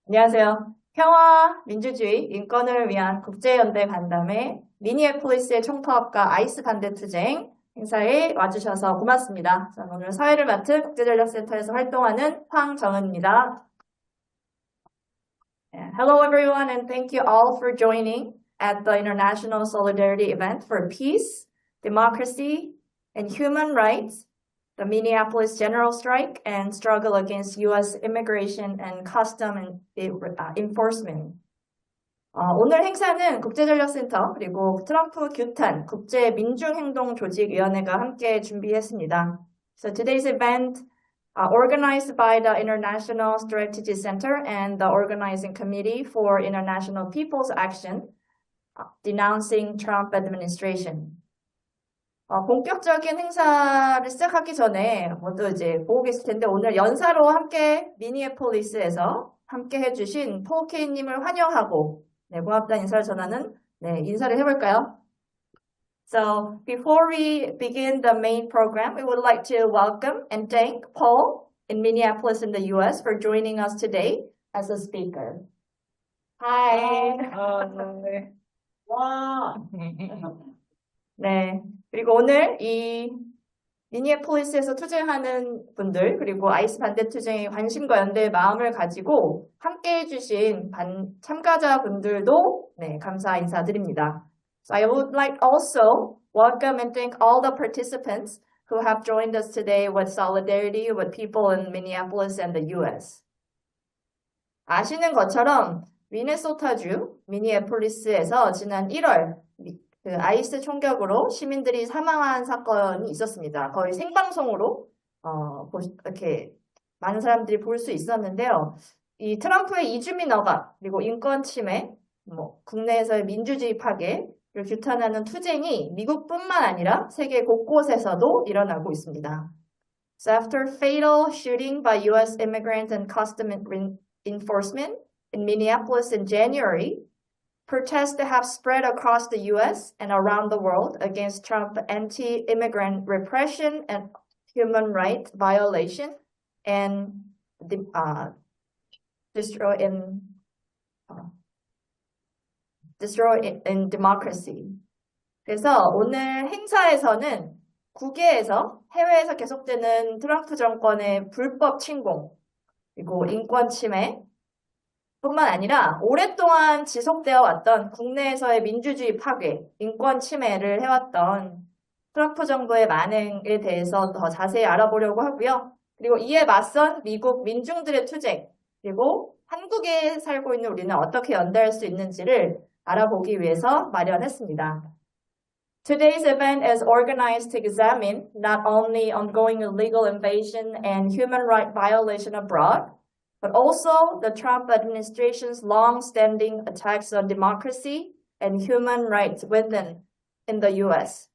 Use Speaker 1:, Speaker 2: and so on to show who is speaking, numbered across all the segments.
Speaker 1: 안녕하세요. 평화, 민주주의, 인권을 위한 국제연대 간담회 미니애폴리스의 총파업과 아이스 반대 투쟁 행사에 와주셔서 고맙습니다. 저는 오늘 사회를 맡은 국제전략센터에서 활동하는 황정은입니다. Hello everyone and thank you all for joining at the International Solidarity Event for Peace, Democracy, and Human Rights, the Minneapolis General Strike and Struggle Against U.S. Immigration and Custom Enforcement. 오늘 행사는 국제전략센터 그리고 트럼프 규탄 국제민중행동조직위원회가 함께 준비했습니다. So today's event organized by the International Strategy Center and the Organizing Committee for International People's Action denouncing Trump administration. 본격적인 행사를 시작하기 전에 모두 이제 보고 계실 텐데 오늘 연사로 함께 미니애폴리스에서 함께 해주신 폴 케이님을 환영하고 고맙다는 인사를 전하는 인사를 해볼까요? So before we begin the main program, we would like to welcome and thank Paul in Minneapolis in the U.S. for joining us today as a speaker. Hi. 와. 네. 그리고 오늘 이 미니애폴리스에서 투쟁하는 분들 그리고 아이스 반대 투쟁에 관심과 연대의 마음을 가지고 함께 해주신 참가자분들도 감사 인사드립니다. So I would like also welcome and thank all the participants who have joined us today with solidarity with people in Minneapolis and the U.S. 아시는 것처럼 미네소타주 미니애폴리스에서 지난 1월 아이스 총격으로 시민들이 사망한 사건이 있었습니다. 거의 생방송으로 이렇게 많은 사람들이 볼 수 있었는데요. 이 트럼프의 이주민 억압 그리고 인권 침해, 국내에서의 민주주의 파괴를 규탄하는 투쟁이 미국뿐만 아니라 세계 곳곳에서도 일어나고 있습니다. So after fatal shooting by U.S. Immigrants and Customs Enforcement in Minneapolis in January, protests have spread across the U.S. and around the world against Trump's anti-immigrant repression and human rights violation and destroy in democracy. 그래서 오늘 행사에서는 국외에서 해외에서 계속되는 트럼프 정권의 불법 침공 그리고 인권 침해 뿐만 아니라 오랫동안 지속되어 왔던 국내에서의 민주주의 파괴, 인권 침해를 해왔던 트럼프 정부의 만행에 대해서 더 자세히 알아보려고 하고요. 그리고 이에 맞선 미국 민중들의 투쟁, 그리고 한국에 살고 있는 우리는 어떻게 연대할 수 있는지를 알아보기 위해서 마련했습니다. Today's event is organized to examine not only ongoing illegal invasion and human rights violation abroad, but also the Trump administration's long-standing attacks on democracy and human rights in the U.S.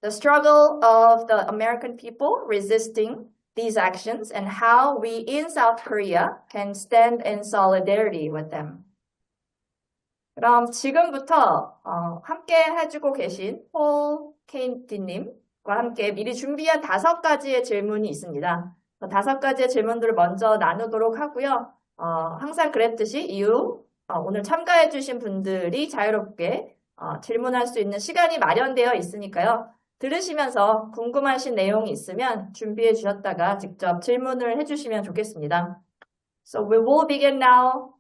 Speaker 1: The struggle of the American people resisting these actions and how we in South Korea can stand in solidarity with them. 그럼 지금부터 함께 해주고 계신 폴 케인티님과 함께 미리 준비한 5가지의 질문이 있습니다. 5가지의 질문들을 먼저 나누도록 하고요. 항상 그랬듯이 이후 오늘 참가해주신 분들이 자유롭게 질문할 수 있는 시간이 마련되어 있으니까요. 들으시면서 궁금하신 내용이 있으면 준비해 주셨다가 직접 질문을 해주시면 좋겠습니다. So we will begin now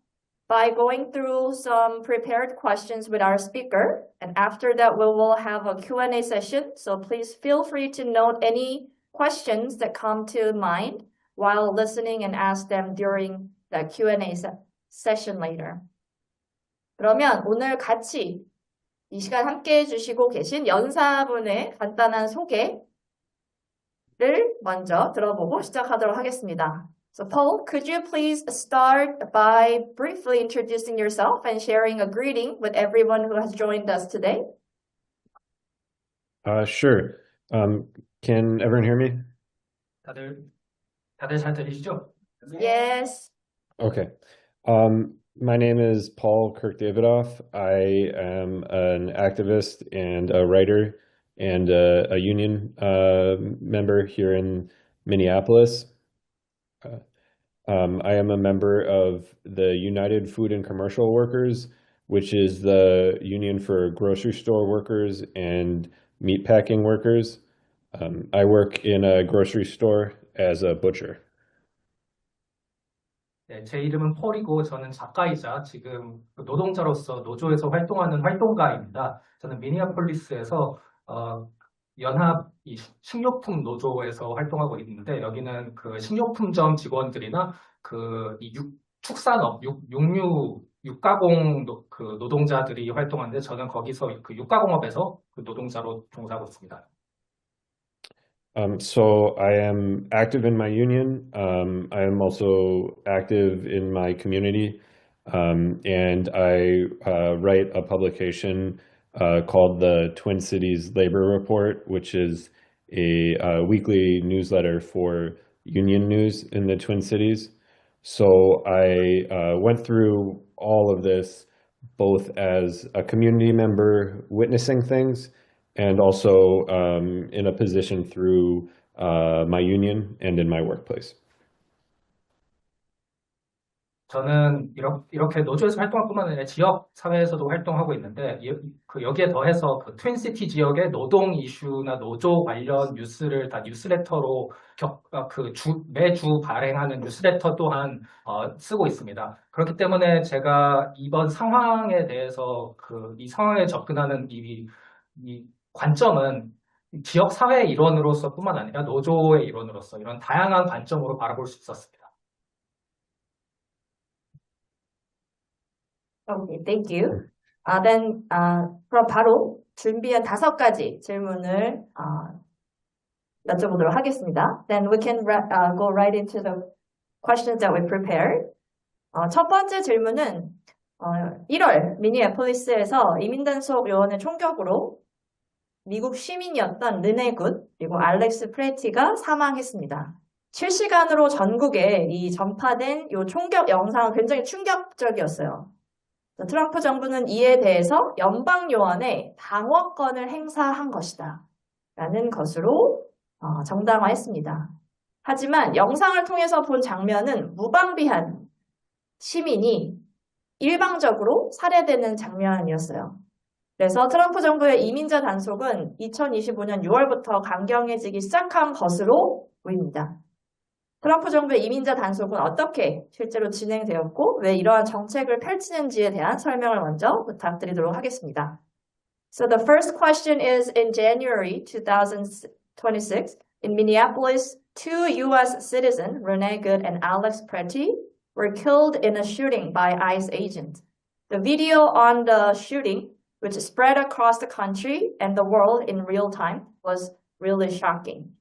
Speaker 1: by going through some prepared questions with our speaker. And after that, we will have a Q&A session. So please feel free to note any questions that come to mind while listening and ask them during the Q&A session later. 그러면 오늘 같이 이 시간 함께 해주시고 계신 연사분의 간단한 소개를 먼저 들어보고 시작하도록 하겠습니다. So Paul, could you please start by briefly introducing yourself and sharing a greeting with everyone who has joined us today?
Speaker 2: Sure. Can everyone hear me?
Speaker 3: 다들 잘 들리시죠?
Speaker 1: Yes.
Speaker 2: Okay. My name is Paul Kirk-Davidoff. I am an activist and a writer and a union member here in Minneapolis. I am a member of the United Food and Commercial Workers, which is the union for grocery store workers and meatpacking workers. I work in a grocery store as a butcher.
Speaker 3: 네, 제 이름은 폴이고 저는 작가이자 지금 그 노동자로서 노조에서 활동하는 활동가입니다. 저는 미니애폴리스에서 연합 이 식료품 노조에서 활동하고 있는데 여기는 그 식료품점 직원들이나 그이 축산업, 육가공 그 노동자들이 활동하는데 저는 거기서 그 육가공업에서 그 노동자로 종사하고 있습니다.
Speaker 2: So I am active in my union. I am also active in my community, and I write a publication called the Twin Cities Labor Report, which is a weekly newsletter for union news in the Twin Cities. So I went through all of this both as a community member witnessing things and also in a position through my union and in my workplace.
Speaker 3: 저는 이렇게 노조에서 활동할 뿐만 아니라 지역 사회에서도 활동하고 있는데 여기에 더해서 그 트윈시티 지역의 노동 이슈나 노조 관련 뉴스를 다 뉴스레터로 매주 발행하는 뉴스레터 또한 쓰고 있습니다. 그렇기 때문에 제가 이번 상황에 대해서 이 상황에 접근하는 이 관점은 지역 사회의 일원으로서뿐만 아니라 노조의 일원으로서 이런 다양한 관점으로 바라볼 수 있었습니다.
Speaker 1: Okay, thank you. 그럼 바로 준비한 5가지 질문을 여쭤보도록 하겠습니다. Then we can go right into the questions that we prepared. 첫 번째 질문은 1월 미니애폴리스에서 이민단속 요원의 총격으로 미국 시민이었던 르네 굿 그리고 알렉스 프레티가 사망했습니다. 실시간으로 전국에 이 전파된 이 총격 영상은 굉장히 충격적이었어요. 트럼프 정부는 이에 대해서 연방 요원의 방어권을 행사한 것이다 라는 것으로 정당화했습니다. 하지만 영상을 통해서 본 장면은 무방비한 시민이 일방적으로 살해되는 장면이었어요. 그래서 트럼프 정부의 이민자 단속은 2025년 6월부터 강경해지기 시작한 것으로 보입니다. 트럼프 정부의 이민자 단속은 어떻게 실제로 진행되었고 왜 이러한 정책을 펼치는지에 대한 설명을 먼저 부탁드리도록 하겠습니다. So the first question is in January 2026 in Minneapolis, 2 U.S. citizens, Rene Good and Alex Pretty, were killed in a shooting by ICE agents. The video on the shooting, which spread across the country and the world in real time, was really shocking.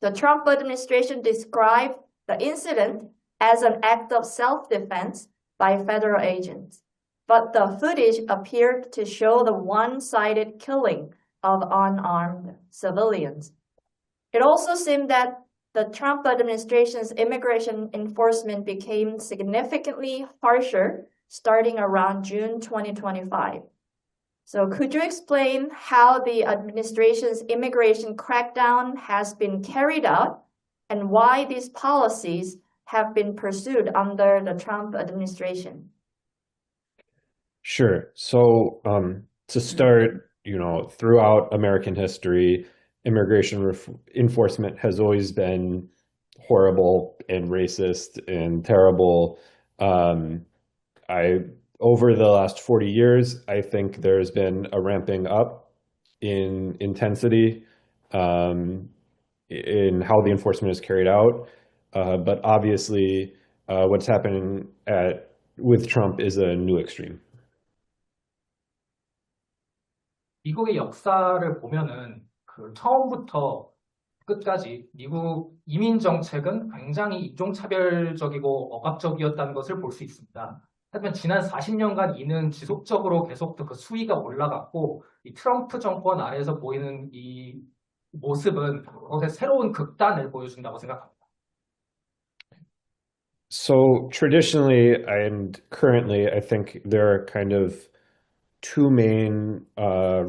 Speaker 1: The Trump administration described the incident as an act of self-defense by federal agents, but the footage appeared to show the one-sided killing of unarmed civilians. It also seemed that the Trump administration's immigration enforcement became significantly harsher starting around June 2025. So could you explain how the administration's immigration crackdown has been carried out and why these policies have been pursued under the Trump administration?
Speaker 2: Sure. So to start, throughout American history, immigration enforcement has always been horrible and racist and terrible. Over the last 40 years, I think there's been a ramping up in intensity in how the enforcement is carried out. But obviously, what's happening with Trump is a new extreme.
Speaker 3: 미국의 역사를 보면은 처음부터 끝까지 미국 이민 정책은 굉장히 인종차별적이고 억압적이었다는 것을 볼 수 있습니다. 하지만 지난 40년간 이는 지속적으로 계속 그 수위가 올라갔고 이 트럼프 정권 아래에서 보이는 이 모습은 그것의 새로운 극단을 보여준다고 생각합니다.
Speaker 2: So traditionally and currently, I think there are kind of two main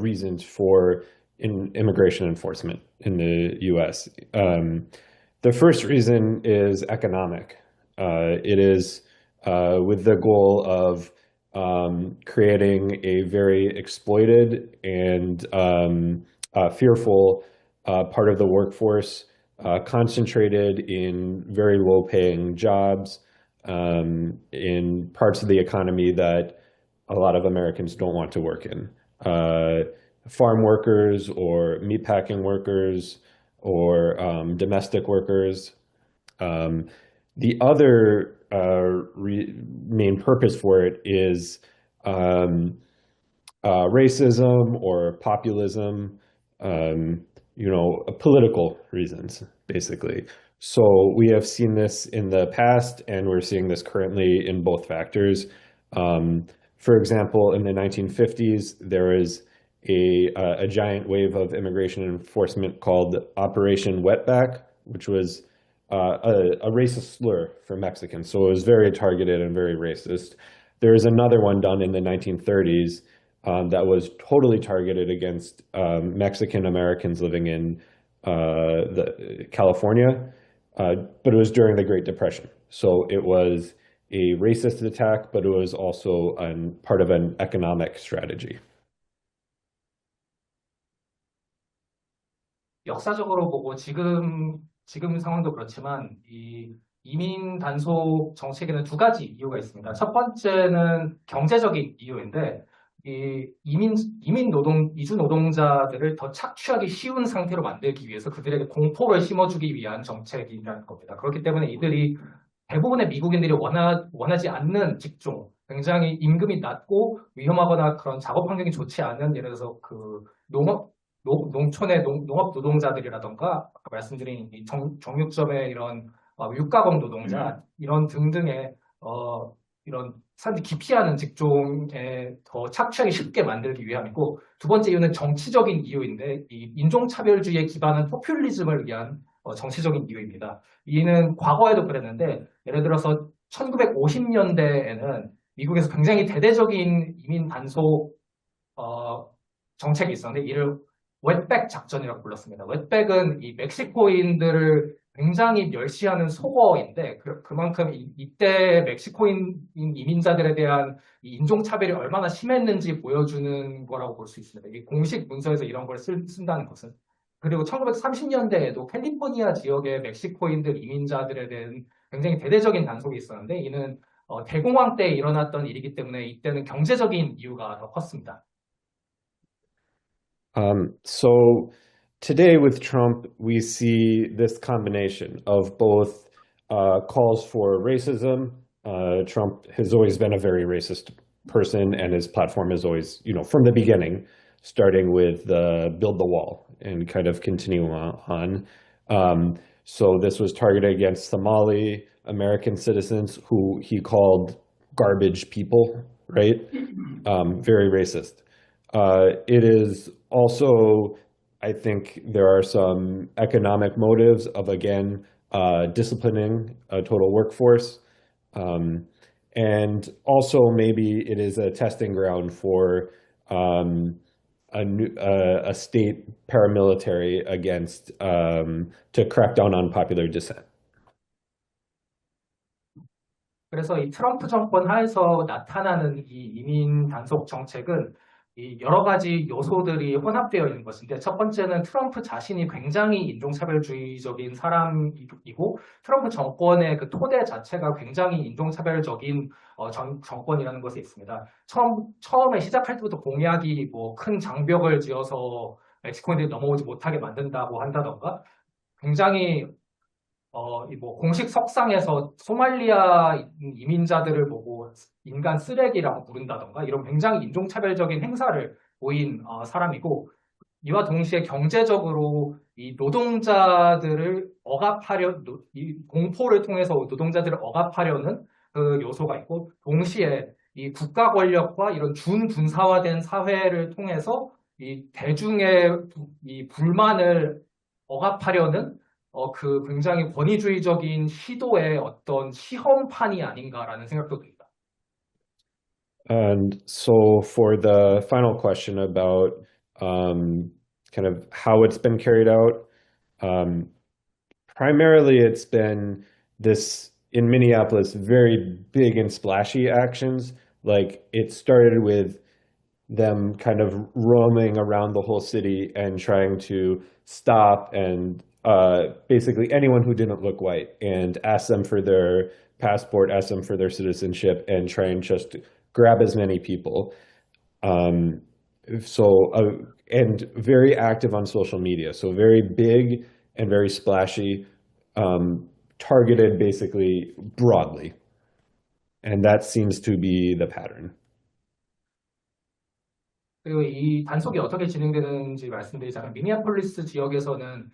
Speaker 2: reasons for immigration enforcement in the U.S. The first reason is economic. It is with the goal of creating a very exploited and fearful part of the workforce, concentrated in very low-paying jobs in parts of the economy that a lot of Americans don't want to work in. Farm workers or meatpacking workers or domestic workers. Um, the other main purpose for it is um, racism or populism, political reasons, basically. So we have seen this in the past, and we're seeing this currently in both factors. Um, for example, in the 1950s, there was a giant wave of immigration enforcement called Operation Wetback, which was a racist slur for Mexicans. So it was very targeted and very racist. There is another one done in the 1930s that was totally targeted against Mexican Americans living in California, but it was during the Great Depression. So it was a racist attack, but it was also part of an economic strategy.
Speaker 3: 역사적으로 보고 지금 상황도 그렇지만 이 이민 단속 정책에는 두 가지 이유가 있습니다. 첫 번째는 경제적인 이유인데 이주 노동자들을 더 착취하기 쉬운 상태로 만들기 위해서 그들에게 공포를 심어주기 위한 정책이라는 겁니다. 그렇기 때문에 이들이 대부분의 미국인들이 원하지 않는 직종, 굉장히 임금이 낮고 위험하거나 그런 작업 환경이 좋지 않은, 예를 들어서 그 농촌의 농업 노동자들이라던가 아까 말씀드린 이 정육점의 이런 육가공 노동자 이런 등등의 이런 사람들이 기피하는 직종에 더 착취하기 쉽게 만들기 위함이고, 두 번째 이유는 정치적인 이유인데 이 인종차별주의에 기반한 포퓰리즘을 위한 정치적인 이유입니다. 이는 과거에도 그랬는데, 예를 들어서 1950년대에는 미국에서 굉장히 대대적인 이민 단속 정책이 있었는데 이를 웻백 작전이라고 불렀습니다. 웻백은 이 멕시코인들을 굉장히 멸시하는 속어인데 그만큼 이때 멕시코인 이민자들에 대한 이 인종차별이 얼마나 심했는지 보여주는 거라고 볼 수 있습니다. 이 공식 문서에서 이런 걸 쓴다는 것은. 그리고 1930년대에도 캘리포니아 지역의 멕시코인들 이민자들에 대한 굉장히 대대적인 단속이 있었는데 이는 대공황 때 일어났던 일이기 때문에 이때는 경제적인 이유가 더 컸습니다.
Speaker 2: So today with Trump, we see this combination of both calls for racism. Trump has always been a very racist person, and his platform is always, from the beginning, starting with Build the Wall and kind of continuing on. So this was targeted against Somali American citizens who he called garbage people, right? Very racist. It is also, I think there are some economic motives of, again, disciplining a total workforce. And also maybe it is a testing ground for a state paramilitary against to crack down on popular dissent.
Speaker 3: 그래서 이 트럼프 정권 하에서 나타나는 이 이민 단속 정책은 이 여러 가지 요소들이 혼합되어 있는 것인데, 첫 번째는 트럼프 자신이 굉장히 인종차별주의적인 사람이고 트럼프 정권의 그 토대 자체가 굉장히 인종차별적인 정권이라는 것이 있습니다. 처음에 시작할 때부터 공약이 뭐 큰 장벽을 지어서 멕시코인들이 넘어오지 못하게 만든다고 한다던가, 굉장히 뭐 공식 석상에서 소말리아 이민자들을 보고 인간 쓰레기라고 부른다던가 이런 굉장히 인종차별적인 행사를 보인 사람이고, 이와 동시에 경제적으로 이 노동자들을 이 공포를 통해서 노동자들을 억압하려는 그 요소가 있고, 동시에 이 국가 권력과 이런 준군사화된 사회를 통해서 이 대중의 이 불만을 억압하려는 그 굉장히 권위주의적인 시도의 어떤 시험판이 아닌가라는 생각도 듭니다.
Speaker 2: And so for the final question about kind of how it's been carried out, primarily it's been this in Minneapolis, very big and splashy actions. Like it started with them kind of roaming around the whole city and trying to stop and basically anyone who didn't look white and ask them for their passport, ask them for their citizenship, and try and just grab as many people. Um, and very active on social media. So very big and very splashy, targeted basically broadly. And that seems to be the pattern.
Speaker 3: 그리고 이 단속이 어떻게 진행되는지 말씀드리자면 미니애폴리스 지역에서는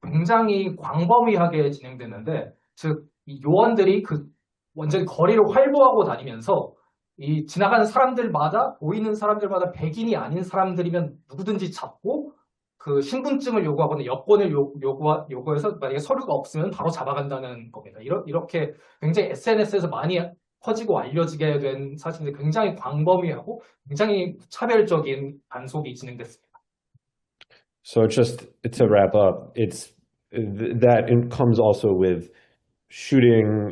Speaker 3: 굉장히 광범위하게 진행되는데 즉 이 요원들이 그 완전히 거리를 활보하고 다니면서 이 지나가는 사람들마다 보이는 사람들마다 백인이 아닌 사람들이면 누구든지 잡고 그 신분증을 요구하거나 여권을 요구해서 만약에 서류가 없으면 바로 잡아간다는 겁니다. 이렇게 굉장히 SNS에서 많이 퍼지고 알려지게 된 사실인데 굉장히 광범위하고 굉장히 차별적인 단속이 진행됐습니다.
Speaker 2: So just to wrap up, that comes also with shooting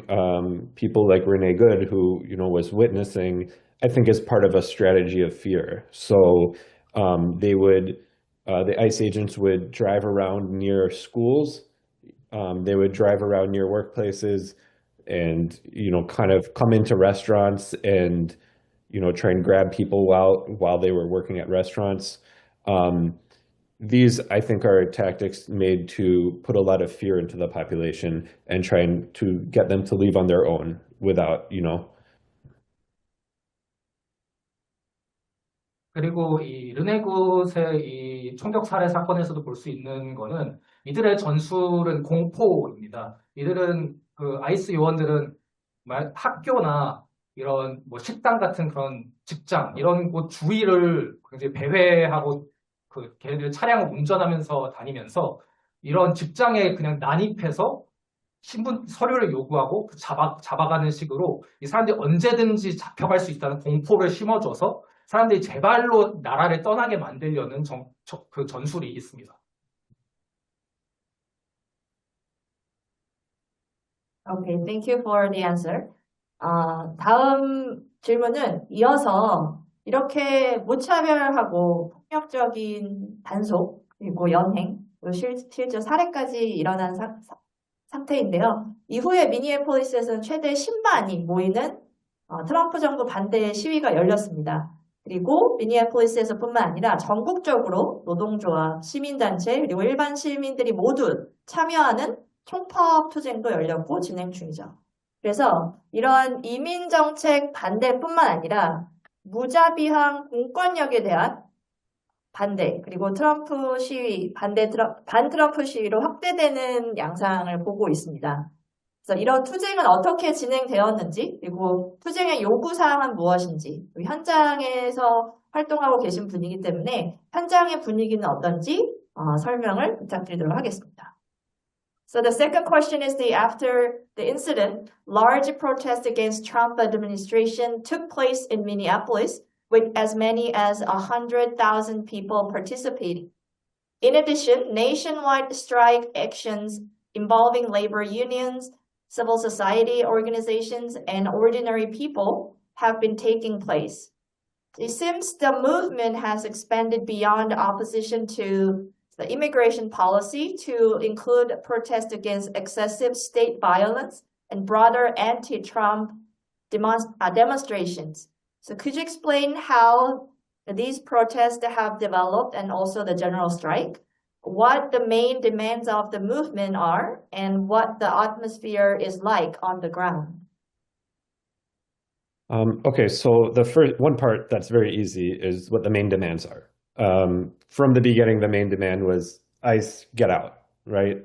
Speaker 2: people like Renee Good, who was witnessing, I think, as part of a strategy of fear. So the ICE agents would drive around near schools, they would drive around near workplaces, and kind of come into restaurants and try and grab people while they were working at restaurants. These, I think, are tactics made to put a lot of fear into the population and trying to get them to leave on their own without.
Speaker 3: 그리고 이 르네굿의 이 총격 살해 사건에서도 볼 수 있는 거는 이들의 전술은 공포입니다. 이들은 그 아이스 요원들은 학교나 이런 뭐 식당 같은 그런 직장 이런 곳 주위를 굉장히 배회하고 그 걔네들 차량을 운전하면서 다니면서 이런 직장에 그냥 난입해서 신분 서류를 요구하고 잡아가는 식으로 이 사람들이 언제든지 잡혀갈 수 있다는 공포를 심어줘서 사람들이 제발로 나라를 떠나게 만들려는 그 전술이 있습니다.
Speaker 1: Okay, thank you for the answer. 다음 질문은 이어서 이렇게 무차별하고 폭력적인 단속, 그리고 연행, 그리고 실제 살해까지 일어난 상태인데요. 이후에 미니애폴리스에서는 최대 10만이 모이는 트럼프 정부 반대 시위가 열렸습니다. 그리고 미니애폴리스에서뿐만 아니라 전국적으로 노동조합, 시민단체, 그리고 일반 시민들이 모두 참여하는 총파업 투쟁도 열렸고 진행 중이죠. 그래서 이러한 이민정책 반대뿐만 아니라 무자비한 공권력에 대한 반대, 그리고 트럼프 시위, 반 트럼프 시위로 확대되는 양상을 보고 있습니다. 그래서 이런 투쟁은 어떻게 진행되었는지, 그리고 투쟁의 요구사항은 무엇인지, 현장에서 활동하고 계신 분이기 때문에 현장의 분위기는 어떤지 설명을 부탁드리도록 하겠습니다. So the second question is after the incident, large protests against Trump administration took place in Minneapolis, with as many as 100,000 people participating. In addition, nationwide strike actions involving labor unions, civil society organizations, and ordinary people have been taking place. It seems the movement has expanded beyond opposition to the immigration policy to include protests against excessive state violence and broader anti-Trump demonstrations. So could you explain how these protests have developed and also the general strike? What the main demands of the movement are and what the atmosphere is like on the ground?
Speaker 2: Okay, so the first one part that's very easy is what the main demands are. From the beginning, the main demand was ICE, get out, right?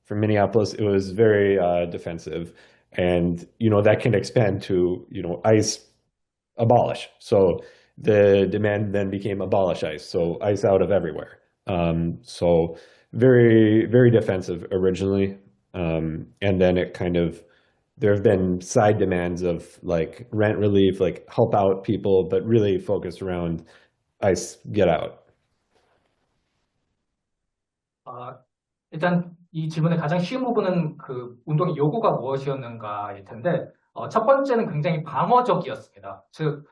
Speaker 2: For Minneapolis, it was very defensive. And, that can expand to, ICE, abolish. So the demand then became abolish ICE. So ICE out of everywhere. So very, very defensive originally. And then it kind of, there have been side demands of like rent relief, like help out people, but really focused around ICE, get out.
Speaker 3: 일단 이 질문의 가장 쉬운 부분은 그 운동의 요구가 무엇이었는가일 텐데, 첫 번째는 굉장히 방어적이었습니다. 즉,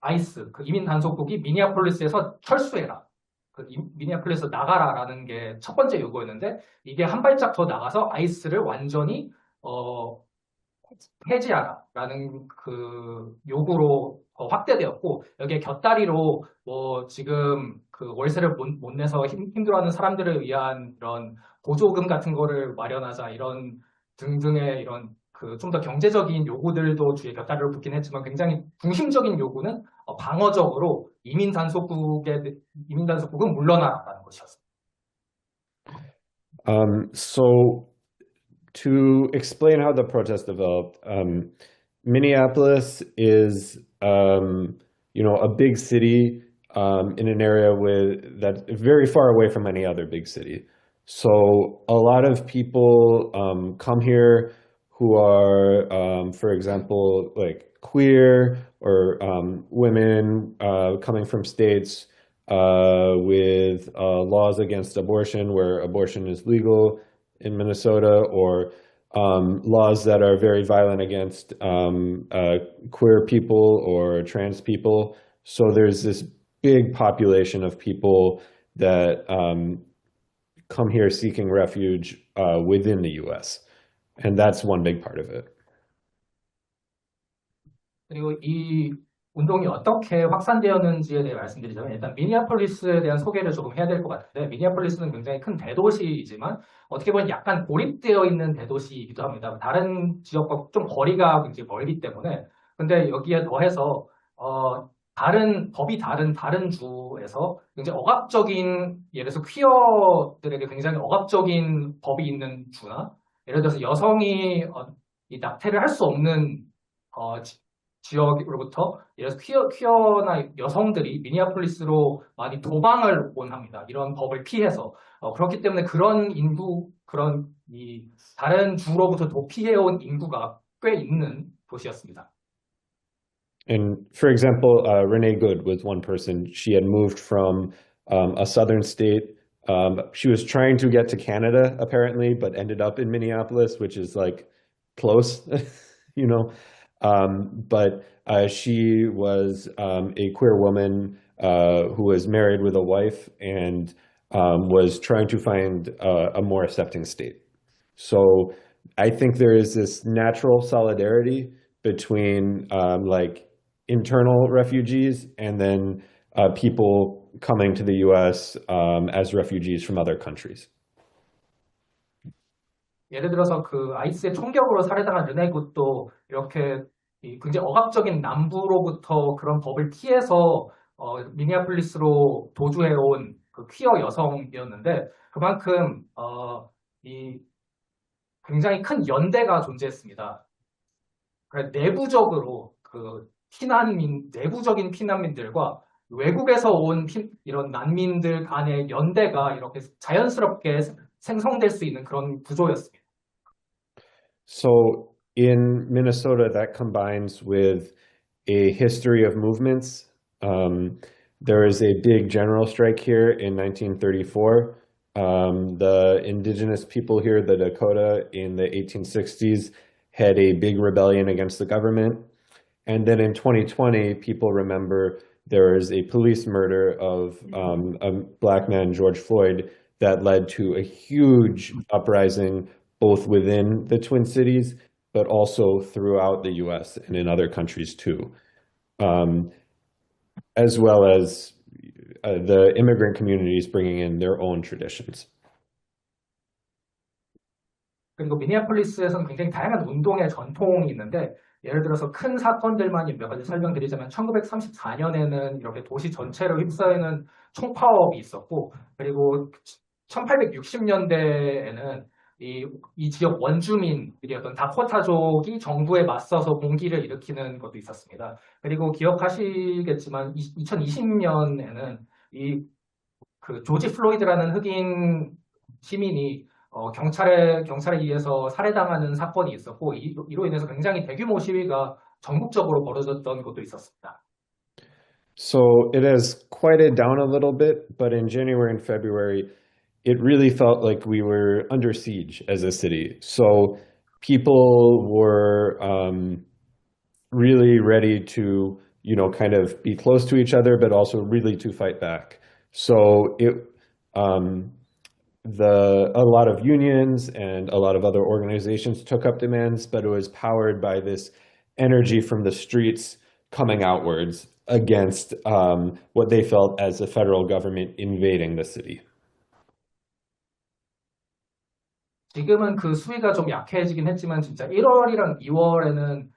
Speaker 3: 아이스, 그 이민 단속국이 미니애폴리스에서 철수해라. 미니애폴리스에서 나가라라는 게 첫 번째 요구였는데, 이게 한 발짝 더 나가서 아이스를 완전히, 어, 폐지하라라는 그 요구로 확대되었고, 여기에 곁다리로 뭐 지금 그 월세를 못 내서 힘들어하는 사람들을 위한 이런 보조금 같은 거를 마련하자, 이런 등등의 이런 그 좀 더 경제적인 요구들도 주의 곁다리로 붙긴 했지만, 굉장히 중심적인 요구는 방어적으로 이민 단속국은 물러나라라는 것이었습니다.
Speaker 2: So to explain how the protest developed, Minneapolis is, a big city in an area that's very far away from any other big city. So a lot of people come here who are, for example, like queer or women coming from states with laws against abortion, where abortion is legal in Minnesota, or laws that are very violent against queer people or trans people. So there's this big population of people that come here seeking refuge within the US. And that's one big part of it.
Speaker 3: 그리고 이 운동이 어떻게 확산되었는지에 대해 말씀드리자면, 일단 미니애폴리스에 대한 소개를 조금 해야 될 것 같은데, 미니애폴리스는 굉장히 큰 대도시이지만 어떻게 보면 약간 고립되어 있는 대도시이기도 합니다. 다른 지역과 좀 거리가 굉장히 멀기 때문에. 근데 여기에 더해서 법이 다른 주에서 굉장히 억압적인, 예를 들어서 퀴어들에게 굉장히 억압적인 법이 있는 주나, 예를 들어서 여성이 이 낙태를 할 수 없는 지역으로부터, 예를 들어서 퀴어나 여성들이 미니애폴리스로 많이 도망을 오곤 합니다. 이런 법을 피해서. 그렇기 때문에 그런 이 다른 주로부터 도피해온 인구가 꽤 있는 도시였습니다.
Speaker 2: And for example, Renee Good was one person. She had moved from a southern state. She was trying to get to Canada, apparently, but ended up in Minneapolis, which is like close, you know. But she was a queer woman who was married with a wife and was trying to find a more accepting state. So I think there is this natural solidarity between like internal refugees and then people coming to the US as refugees from other countries.
Speaker 3: 예를 들어서 그 아이스의 총격으로 살해당한 르네 굿도 이렇게 굉장히 억압적인 남부로부터 그런 법을 피해서 미니애폴리스로 도주해온 그 퀴어 여성이었는데, 그만큼 이 굉장히 큰 연대가 존재했습니다. 그래서 내부적으로 내부적인 피난민들과 외국에서 온 이런 난민들 간의 연대가 이렇게 자연스럽게 생성될 수 있는 그런 구조였습니다.
Speaker 2: So in Minnesota, that combines with a history of movements. There is a big general strike here in 1934. The indigenous people here, the Dakota, in the 1860s, had a big rebellion against the government. And then in 2020, people remember there was a police murder of a black man, George Floyd, that led to a huge uprising both within the Twin Cities, but also throughout the US and in other countries too, as well as the immigrant communities bringing in their own traditions.
Speaker 3: 그리고 미니애폴리스에서는 굉장히 다양한 운동의 전통이 있는데, 예를 들어서 큰 사건들만 몇 가지 설명드리자면, 1934년에는 이렇게 도시 전체를 휩싸이는 총파업이 있었고, 그리고 1860년대에는 이 지역 원주민들이었던 다코타족이 정부에 맞서서 봉기를 일으키는 것도 있었습니다. 그리고 기억하시겠지만 2020년에는 그 조지 플로이드라는 흑인 시민이 경찰에 의해서 살해당하는 사건이 있었고, 이로 인해서 굉장히 대규모 시위가 전국적으로 벌어졌던 것도 있었습니다.
Speaker 2: So it has quieted down a little bit, but in January and February, it really felt like we were under siege as a city. So people were really ready to, kind of be close to each other, but also really to fight back. So um, a lot of unions and a lot of other organizations took up demands, but it was powered by this energy from the streets coming outwards against what they felt as the federal government invading the city.
Speaker 3: 지금은 그 수위가 좀 약해지긴 했지만 진짜 1월이랑 2월에는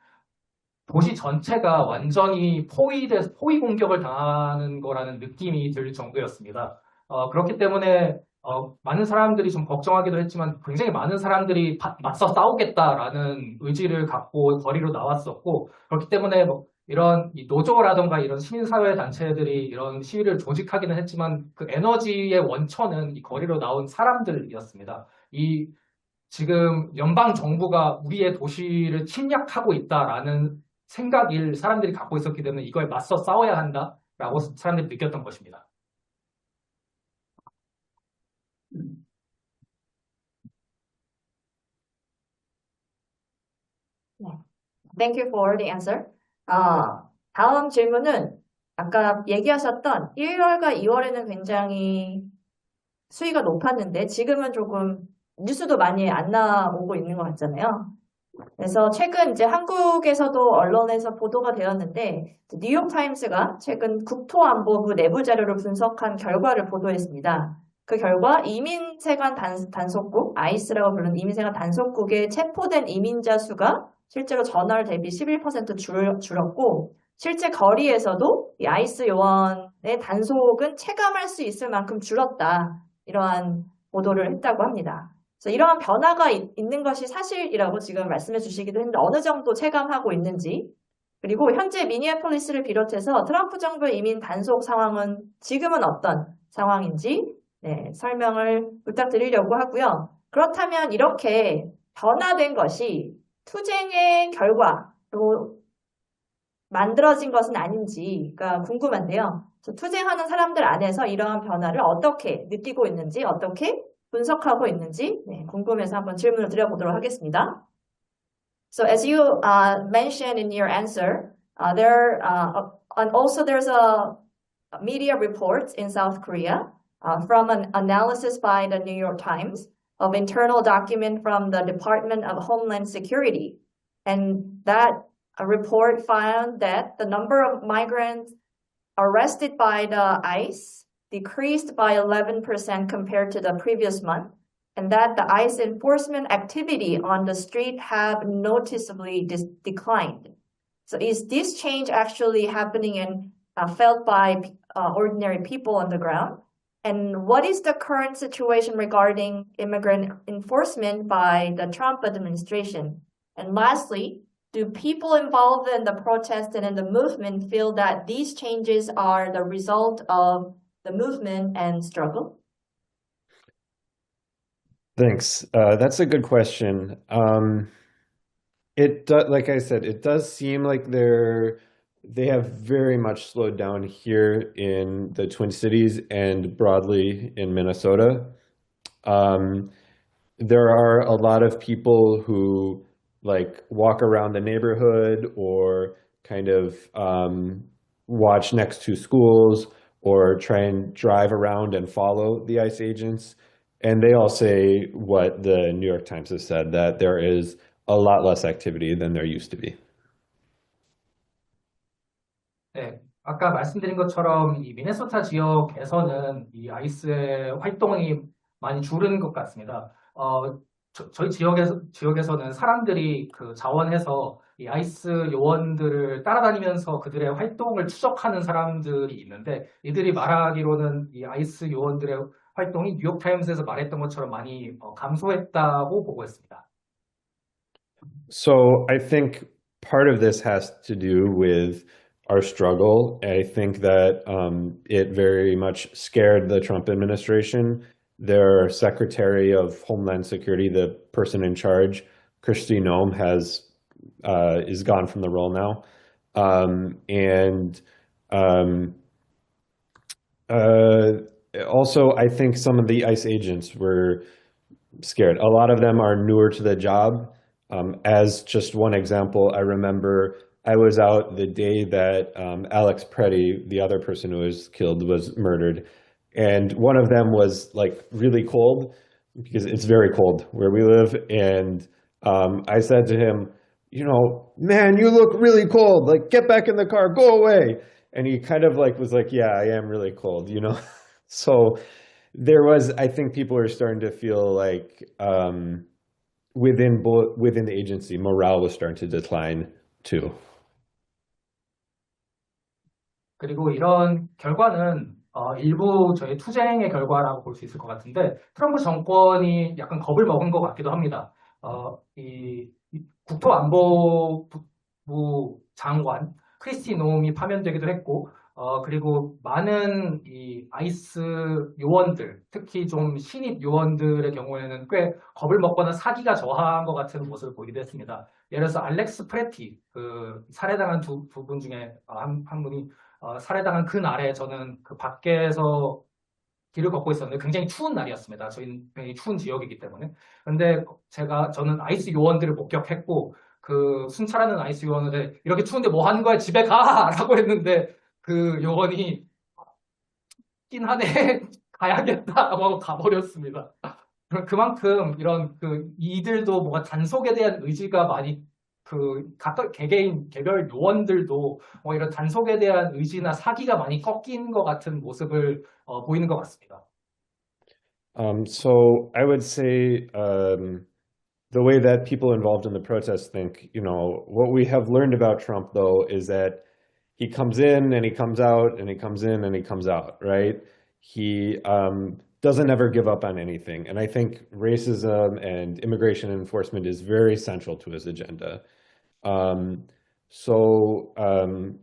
Speaker 3: 도시 전체가 완전히 포위 공격을 당하는 거라는 느낌이 들 정도였습니다. 그렇기 때문에 많은 사람들이 좀 걱정하기도 했지만 굉장히 많은 사람들이 맞서 싸우겠다라는 의지를 갖고 거리로 나왔었고, 그렇기 때문에 뭐 이런 이 노조라던가 이런 시민사회 단체들이 이런 시위를 조직하기는 했지만 그 에너지의 원천은 이 거리로 나온 사람들이었습니다. 이 지금 연방 정부가 우리의 도시를 침략하고 있다라는 생각을 사람들이 갖고 있었기 때문에 이거에 맞서 싸워야 한다라고 사람들이 느꼈던 것입니다.
Speaker 1: Thank you for the answer. 다음 질문은 아까 얘기하셨던 1월과 2월에는 굉장히 수위가 높았는데 지금은 조금 뉴스도 많이 안 나오고 있는 것 같잖아요. 그래서 최근 이제 한국에서도 언론에서 보도가 되었는데 뉴욕타임스가 최근 국토안보부 내부 자료를 분석한 결과를 보도했습니다. 그 결과 이민세관 단속국, 아이스라고 부르는 이민세관 단속국에 체포된 이민자 수가 실제로 전월 대비 11% 줄었고 실제 거리에서도 이 아이스 요원의 단속은 체감할 수 있을 만큼 줄었다. 이러한 보도를 했다고 합니다. 그래서 이러한 변화가 있는 것이 사실이라고 지금 말씀해 주시기도 했는데 어느 정도 체감하고 있는지 그리고 현재 미니애폴리스를 비롯해서 트럼프 정부의 이민 단속 상황은 지금은 어떤 상황인지 설명을 부탁드리려고 하고요. 그렇다면 이렇게 변화된 것이 투쟁의 결과로 만들어진 것은 아닌지가 궁금한데요. 투쟁하는 사람들 안에서 이러한 변화를 어떻게 느끼고 있는지, 어떻게 분석하고 있는지 궁금해서 한번 질문을 드려보도록 하겠습니다. So as you mentioned in your answer, and also there's a media report in South Korea from an analysis by the New York Times of internal document from the Department of Homeland Security. And that report found that the number of migrants arrested by the ICE decreased by 11% compared to the previous month, and that the ICE enforcement activity on the street have noticeably declined. So is this change actually happening and felt by ordinary people on the ground? And what is the current situation regarding immigrant enforcement by the Trump administration? And lastly, do people involved in the protest and in the movement feel that these changes are the result of the movement and struggle?
Speaker 2: Thanks. That's a good question. Like I said, it does seem like they have very much slowed down here in the Twin Cities and broadly in Minnesota. There are a lot of people who walk around the neighborhood or kind of watch next to schools or try and drive around and follow the ICE agents. And they all say what the New York Times has said, that there is a lot less activity than there used to be.
Speaker 3: 네, 아까 말씀드린 것처럼 이 미네소타 지역에서는 이 아이스의 활동이 많이 줄은 것 같습니다. 저희 지역에서는 사람들이 그 자원해서 이 아이스 요원들을 따라다니면서 그들의 활동을 추적하는 사람들이 있는데 이들이 말하기로는 이 아이스 요원들의 활동이 뉴욕타임스에서 말했던 것처럼 많이 감소했다고 보고 있습니다.
Speaker 2: So I think part of this has to do with our struggle. I think that it very much scared the Trump administration. Their Secretary of Homeland Security, the person in charge, Kristi Noem, is gone from the role now, also, I think some of the ICE agents were scared. A lot of them are newer to the job. As just one example, I remember I was out the day that Alex Preddy, the other person who was killed, was murdered. And one of them was like really cold because it's very cold where we live. And I said to him, you know, man, you look really cold. Like, get back in the car, go away. And he kind of like was like, yeah, I am really cold, you know? So there was, I think people are starting to feel like within the agency, morale was starting to decline too.
Speaker 3: 그리고 이런 결과는 일부 저희 투쟁의 결과라고 볼 수 있을 것 같은데 트럼프 정권이 약간 겁을 먹은 것 같기도 합니다. 이 국토안보부 장관 크리스티 놈이 파면되기도 했고 그리고 많은 이 아이스 요원들, 특히 좀 신입 요원들의 경우에는 꽤 겁을 먹거나 사기가 저하한 것 같은 모습을 보이기도 했습니다. 예를 들어서 알렉스 프레티, 그 살해당한 두 분 중에 한 분이 살해당한 그 날에 저는 그 밖에서 길을 걷고 있었는데 굉장히 추운 날이었습니다. 저희는 굉장히 추운 지역이기 때문에. 근데 저는 아이스 요원들을 목격했고 그 순찰하는 아이스 요원을 이렇게 추운데 뭐 하는 거야? 집에 가! 라고 했는데 그 요원이 긴 하네 가야겠다 하고 가버렸습니다. 그만큼 이런 이들도 뭔가 단속에 대한 의지가 많이 각각 개별 요원들도 이런 단속에 대한 의지나 사기가 많이 꺾인 것 같은 모습을 보이는 것 같습니다.
Speaker 2: So I would say the way that people involved in the protest think, you know, what we have learned about Trump though is that he comes in and he comes out and he comes in and he comes out, right? He doesn't ever give up on anything. And I think racism and immigration enforcement is very central to his agenda.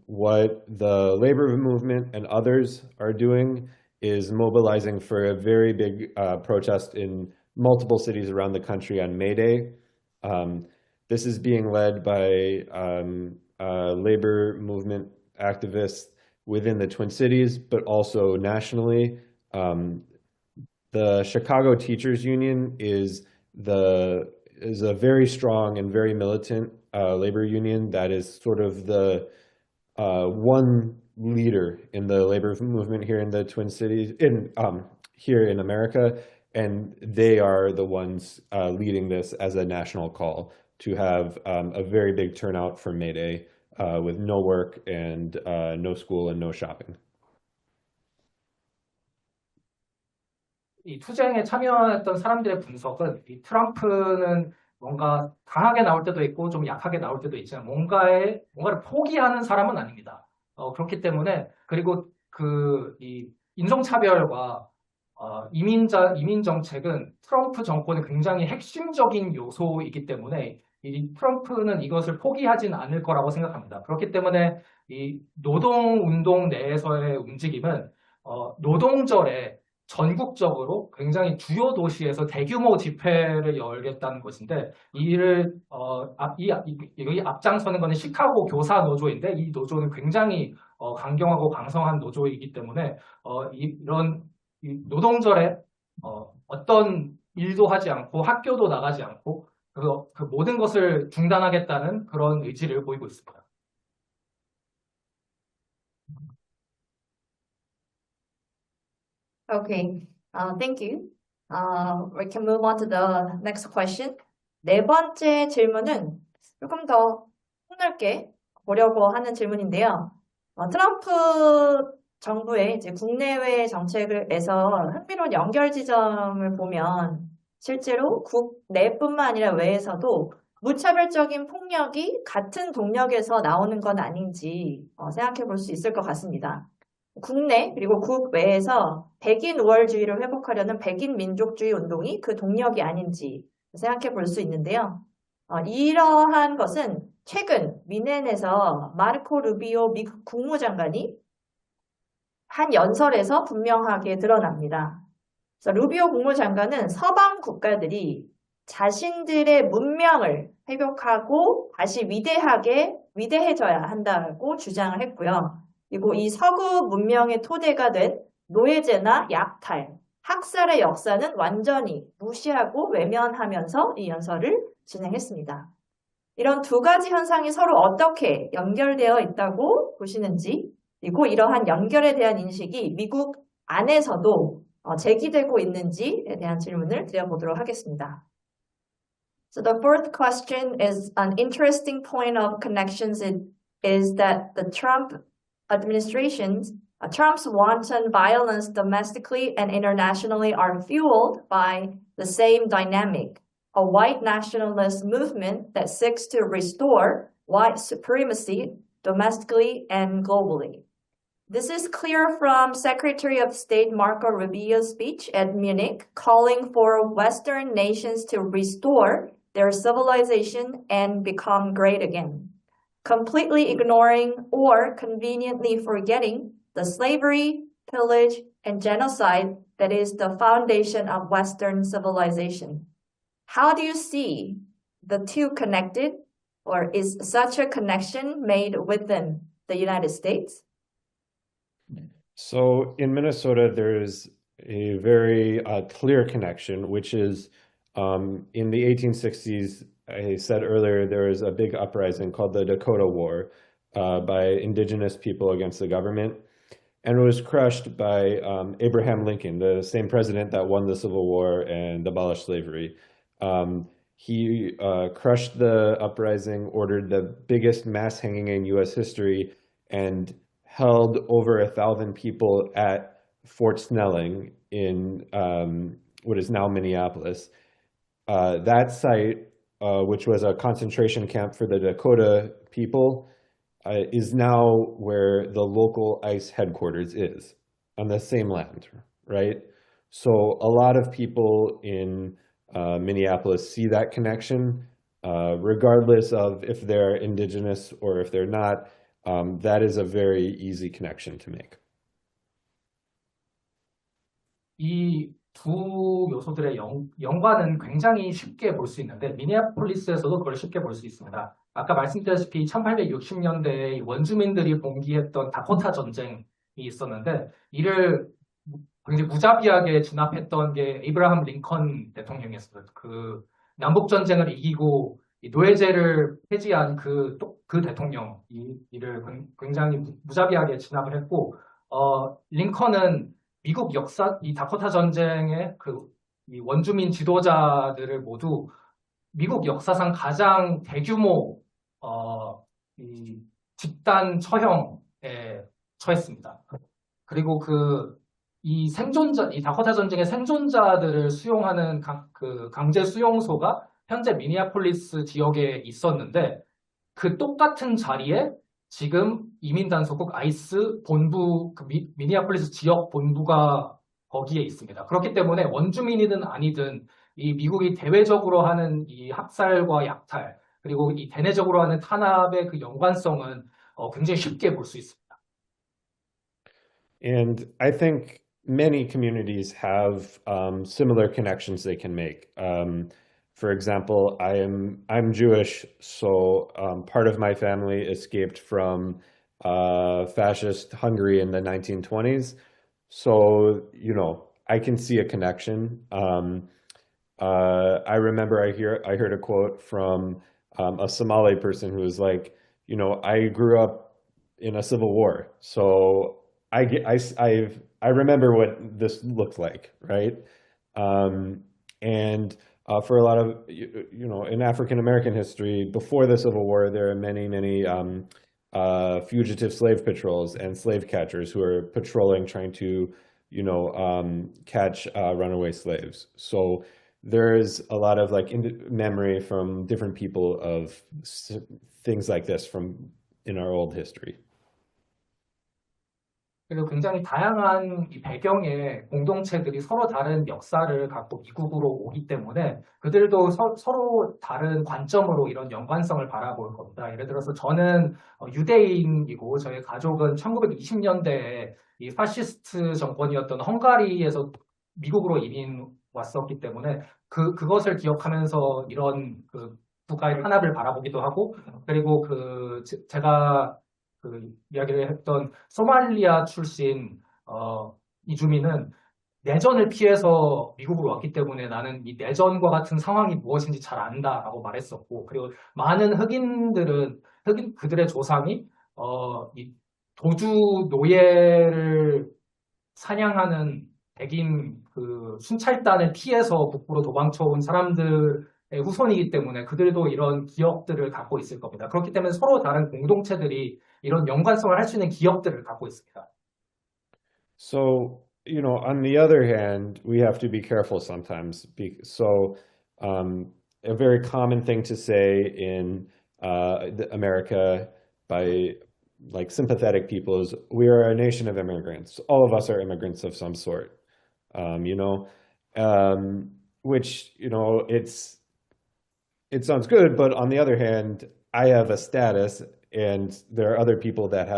Speaker 2: What the labor movement and others are doing is mobilizing for a very big protest in multiple cities around the country on May Day. This is being led by labor movement activists within the Twin Cities, but also nationally. The Chicago Teachers Union is a very strong and very militant labor union that is sort of the one leader in the labor movement here in the Twin Cities, here in America, and they are the ones leading this as a national call to have a very big turnout for May Day with no work and no school and no shopping.
Speaker 3: 이 투쟁에 참여했던 사람들의 분석은 이 트럼프는 뭔가 강하게 나올 때도 있고 좀 약하게 나올 때도 있지만 뭔가를 포기하는 사람은 아닙니다. 그렇기 때문에 그리고 이 인종차별과 이민 정책은 트럼프 정권의 굉장히 핵심적인 요소이기 때문에 이 트럼프는 이것을 포기하진 않을 거라고 생각합니다. 그렇기 때문에 이 노동운동 내에서의 움직임은 노동절에 전국적으로 굉장히 주요 도시에서 대규모 집회를 열겠다는 것인데 여기 앞장서는 것은 시카고 교사 노조인데 이 노조는 굉장히 강경하고 강성한 노조이기 때문에 이런 노동절에 어떤 일도 하지 않고 학교도 나가지 않고 그 모든 것을 중단하겠다는 그런 의지를 보이고 있습니다.
Speaker 1: Okay, thank you. We can move on to the next question. 네 번째 질문은 조금 더 폭넓게 보려고 하는 질문인데요. 트럼프 정부의 이제 국내외 정책에서 흥미로운 연결 지점을 보면 실제로 국내뿐만 아니라 외에서도 무차별적인 폭력이 같은 동력에서 나오는 건 아닌지 생각해 볼 수 있을 것 같습니다. 국내 그리고 국외에서 백인 우월주의를 회복하려는 백인 민족주의 운동이 그 동력이 아닌지 생각해 볼 수 있는데요. 이러한 것은 최근 미넨에서 마르코 루비오 미국 국무장관이 한 연설에서 분명하게 드러납니다. 그래서 루비오 국무장관은 서방 국가들이 자신들의 문명을 회복하고 다시 위대해져야 한다고 주장을 했고요. 그리고 이 서구 문명의 토대가 된 노예제나 약탈, 학살의 역사는 완전히 무시하고 외면하면서 이 연설을 진행했습니다. 이런 두 가지 현상이 서로 어떻게 연결되어 있다고 보시는지, 그리고 이러한 연결에 대한 인식이 미국 안에서도 제기되고 있는지에 대한 질문을 드려보도록 하겠습니다. So the fourth question is an interesting point of connections is that the Trump administrations, Trump's wanton violence domestically and internationally are fueled by the same dynamic, a white nationalist movement that seeks to restore white supremacy domestically and globally. This is clear from Secretary of State Marco Rubio's speech at Munich, calling for Western nations to restore their civilization and become great again, completely ignoring or conveniently forgetting the slavery, pillage, and genocide that is the foundation of Western civilization. How do you see the two connected, or is such a connection made within the United States?
Speaker 2: So in Minnesota, there's a very clear connection, which is in the 1860s, I said earlier, there was a big uprising called the Dakota War by indigenous people against the government. And it was crushed by Abraham Lincoln, the same president that won the Civil War and abolished slavery. He crushed the uprising, ordered the biggest mass hanging in U.S. history, and held over 1,000 people at Fort Snelling in what is now Minneapolis. That site, which was a concentration camp for the Dakota people, is now where the local ICE headquarters is, on the same land, right? So a lot of people in Minneapolis see that connection, regardless of if they're indigenous or if they're not. That is a very easy connection to make.
Speaker 3: 이 두 요소들의 연관은 굉장히 쉽게 볼 수 있는데 미니애폴리스에서도 그걸 쉽게 볼 수 있습니다. 아까 말씀드렸다시피 1860년대에 원주민들이 봉기했던 다코타 전쟁이 있었는데 이를 굉장히 무자비하게 진압했던 게 에이브라함 링컨 대통령이었어요. 그 남북 전쟁을 이기고 이 노예제를 폐지한 그 대통령 이를 굉장히 무자비하게 진압을 했고 링컨은 미국 역사 이 다코타 전쟁의 이 원주민 지도자들을 모두 미국 역사상 가장 대규모 이 집단 처형에 처했습니다. 그리고 이 다코타 전쟁의 생존자들을 수용하는 강제 수용소가 현재 미니애폴리스 지역에 있었는데 그 똑같은 자리에 지금 이민단속국 아이스 본부, 미니애폴리스 지역 본부가 거기에 있습니다. 그렇기 때문에 원주민이든 아니든 이 미국이 대외적으로 하는 이 학살과 약탈, 그리고 이 대내적으로 하는 탄압의 그 연관성은 굉장히 쉽게 볼 수 있습니다.
Speaker 2: And I think many communities have similar connections they can make. For example, I'm Jewish, so part of my family escaped from fascist Hungary in the 1920s. So, I can see a connection. I remember I heard a quote from a Somali person who was like, I grew up in a civil war, so I remember what this looked like, right? And for a lot of, in African American history, before the Civil War, there are many, many fugitive slave patrols and slave catchers who are patrolling, trying to, catch runaway slaves. So there's a lot of memory from different people of things like this from in our old history.
Speaker 3: 그리고 굉장히 다양한 이 배경의 공동체들이 서로 다른 역사를 갖고 미국으로 오기 때문에 그들도 서로 다른 관점으로 이런 연관성을 바라볼 겁니다. 예를 들어서 저는 유대인이고 저희 가족은 1920년대에 이 파시스트 정권이었던 헝가리에서 미국으로 이민 왔었기 때문에 그것을 기억하면서 이런 국가의 탄압을 바라보기도 하고 그리고 제가 이야기를 했던 소말리아 출신 이주민은 내전을 피해서 미국으로 왔기 때문에 나는 이 내전과 같은 상황이 무엇인지 잘 안다라고 말했었고, 그리고 많은 그들의 조상이, 이 도주 노예를 사냥하는 백인 그 순찰단을 피해서 북부로 도망쳐온 사람들의 후손이기 때문에 그들도 이런 기억들을 갖고 있을 겁니다. 그렇기 때문에 서로 다른 공동체들이 이런 연관성을 할 수 있는 기억들을 갖고 있습니다.
Speaker 2: So, on the other hand, we have to be careful sometimes. A very common thing to say in America by like sympathetic people is we are a nation of immigrants. All of us are immigrants of some sort. Um, you know, which, it sounds good, but on the other hand, I have a status, and there are other people that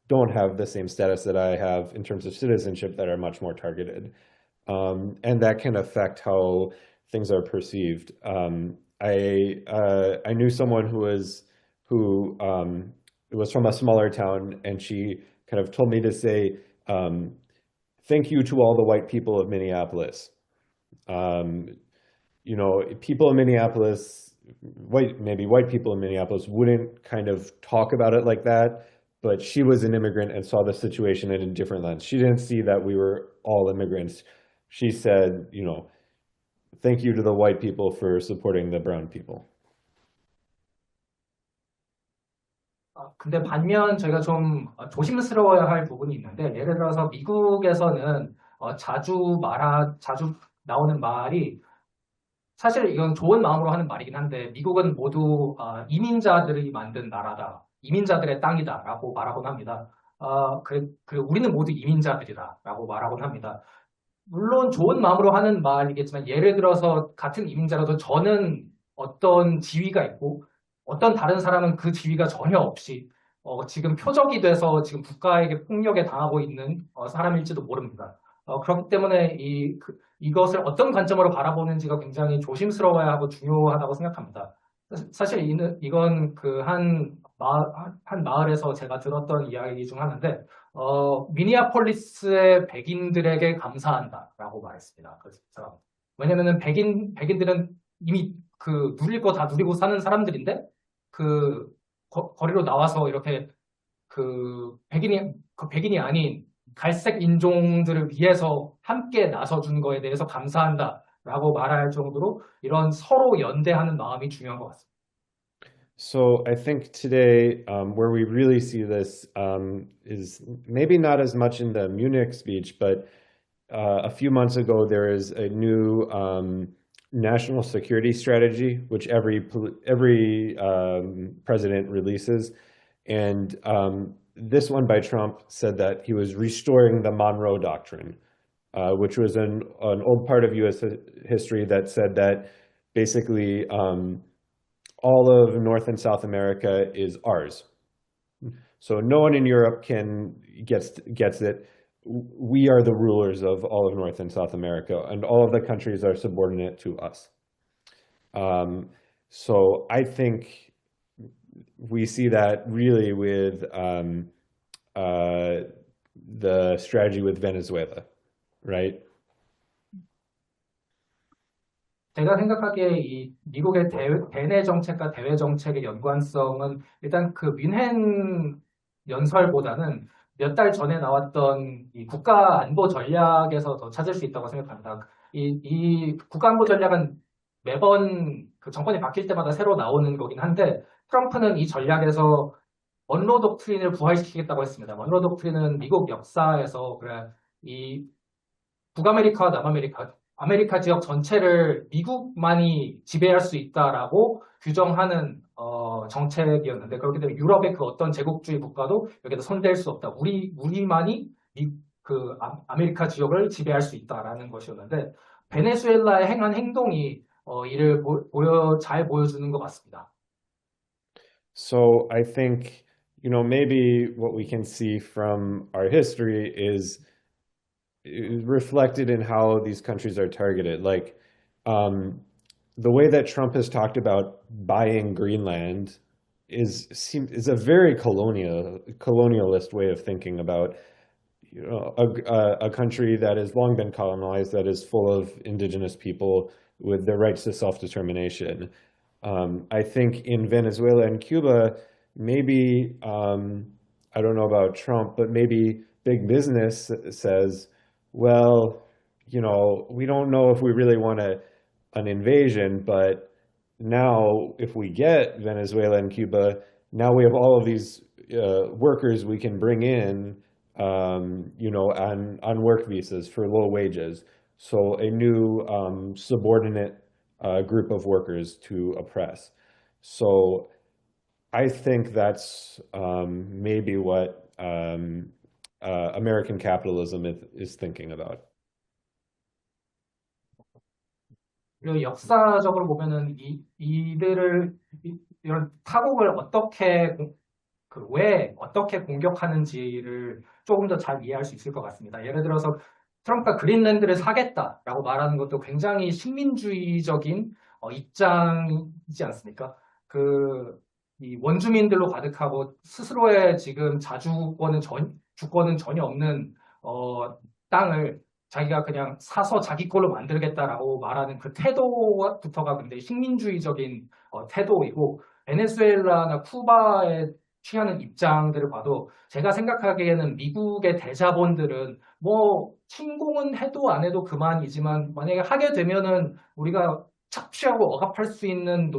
Speaker 2: don't have the same status that I have in terms of citizenship that are much more targeted, and that can affect how things are perceived. I knew someone who was from a smaller town, and she kind of told me to say, "Thank you to all the white people of Minneapolis." Um, People in Minneapolis, maybe white people in Minneapolis wouldn't kind of talk about it like that, but she was an immigrant and saw the situation in a different lens. She didn't see that we were all immigrants. She said, thank you to the white people for supporting the brown people.
Speaker 3: 근데 반면 저희가 좀 조심스러워야 할 부분이 있는데, 예를 들어서 미국에서는 자주 나오는 말이, 사실 이건 좋은 마음으로 하는 말이긴 한데, 미국은 모두 이민자들이 만든 나라다, 이민자들의 땅이다라고 말하곤 합니다. 우리는 모두 이민자들이다라고 말하곤 합니다. 물론 좋은 마음으로 하는 말이겠지만, 예를 들어서 같은 이민자라도 저는 어떤 지위가 있고 어떤 다른 사람은 그 지위가 전혀 없이 지금 표적이 돼서 지금 국가에게 폭력에 당하고 있는 사람일지도 모릅니다. 그렇기 때문에 이것을 어떤 관점으로 바라보는지가 굉장히 조심스러워야 하고 중요하다고 생각합니다. 사실 이건 한 마을에서 제가 들었던 이야기 중 하나인데, 미니아폴리스의 백인들에게 감사한다라고 말했습니다. 그래서 왜냐면은 백인들은 이미 누릴 거 다 누리고 사는 사람들인데, 거리로 나와서 이렇게 백인이 아닌 갈색 인종들을 위해서 함께 나서준 거에 대해서 감사한다라고 말할 정도로 이런 서로 연대하는 마음이 중요한 것 같습니다.
Speaker 2: So I think today, where we really see this is maybe not as much in the Munich speech, but a few months ago, there is a new national security strategy, which every president releases. And this one by Trump said that he was restoring the Monroe Doctrine, which was an old part of U.S. history that said that basically all of North and South America is ours. So no one in Europe gets it. We are the rulers of all of North and South America, and all of the countries are subordinate to us. So I think we see that really with the strategy with Venezuela, right?
Speaker 3: 제가 생각하기에 이 미국의 대내 정책과 대외 정책의 연관성은 일단 뮌헨 연설보다는 몇 달 전에 나왔던 이 국가 안보 전략에서 더 찾을 수 있다고 생각합니다. 이 국가 안보 전략은 매번 정권이 바뀔 때마다 새로 나오는 거긴 한데, 트럼프는 이 전략에서 먼로 독트린을 부활시키겠다고 했습니다. 먼로 독트린은 미국 역사에서 이 북아메리카와 아메리카 지역 전체를 미국만이 지배할 수 있다라고 규정하는 정책이었는데, 그렇기 때문에 유럽의 어떤 제국주의 국가도 여기다 손댈 수 없다. 우리만이 아메리카 지역을 지배할 수 있다라는 것이었는데, 베네수엘라에 행한 행동이 이를 잘 보여주는 것 같습니다.
Speaker 2: So I think, maybe what we can see from our history is reflected in how these countries are targeted. Like the way that Trump has talked about buying Greenland is a very colonialist way of thinking about, a country that has long been colonized, that is full of indigenous people with their rights to self-determination. I think in Venezuela and Cuba, maybe, I don't know about Trump, but maybe big business says, well, we don't know if we really want an invasion, but now if we get Venezuela and Cuba, now we have all of these workers we can bring in, on work visas for low wages. So a new subordinate group of workers to oppress. So I think that's maybe what American capitalism is thinking about.
Speaker 3: 그리고 역사적으로 보면은 이런 타국을 왜 어떻게 공격하는지를 조금 더 잘 이해할 수 있을 것 같습니다. 예를 들어서 트럼프가 그린랜드를 사겠다라고 말하는 것도 굉장히 식민주의적인 입장이지 않습니까? 이 원주민들로 가득하고 스스로의 지금 주권은 전혀 없는 땅을 자기가 그냥 사서 자기 걸로 만들겠다라고 말하는 그 태도부터가 굉장히 식민주의적인 태도이고, 베네수엘라나 쿠바에 취하는 입장들을 봐도 제가 생각하기에는 미국의 대자본들은 뭐 침공은 해도 안 해도 그만이지만 만약에 하게 되면은 우리가 착취하고 억압할 수 있는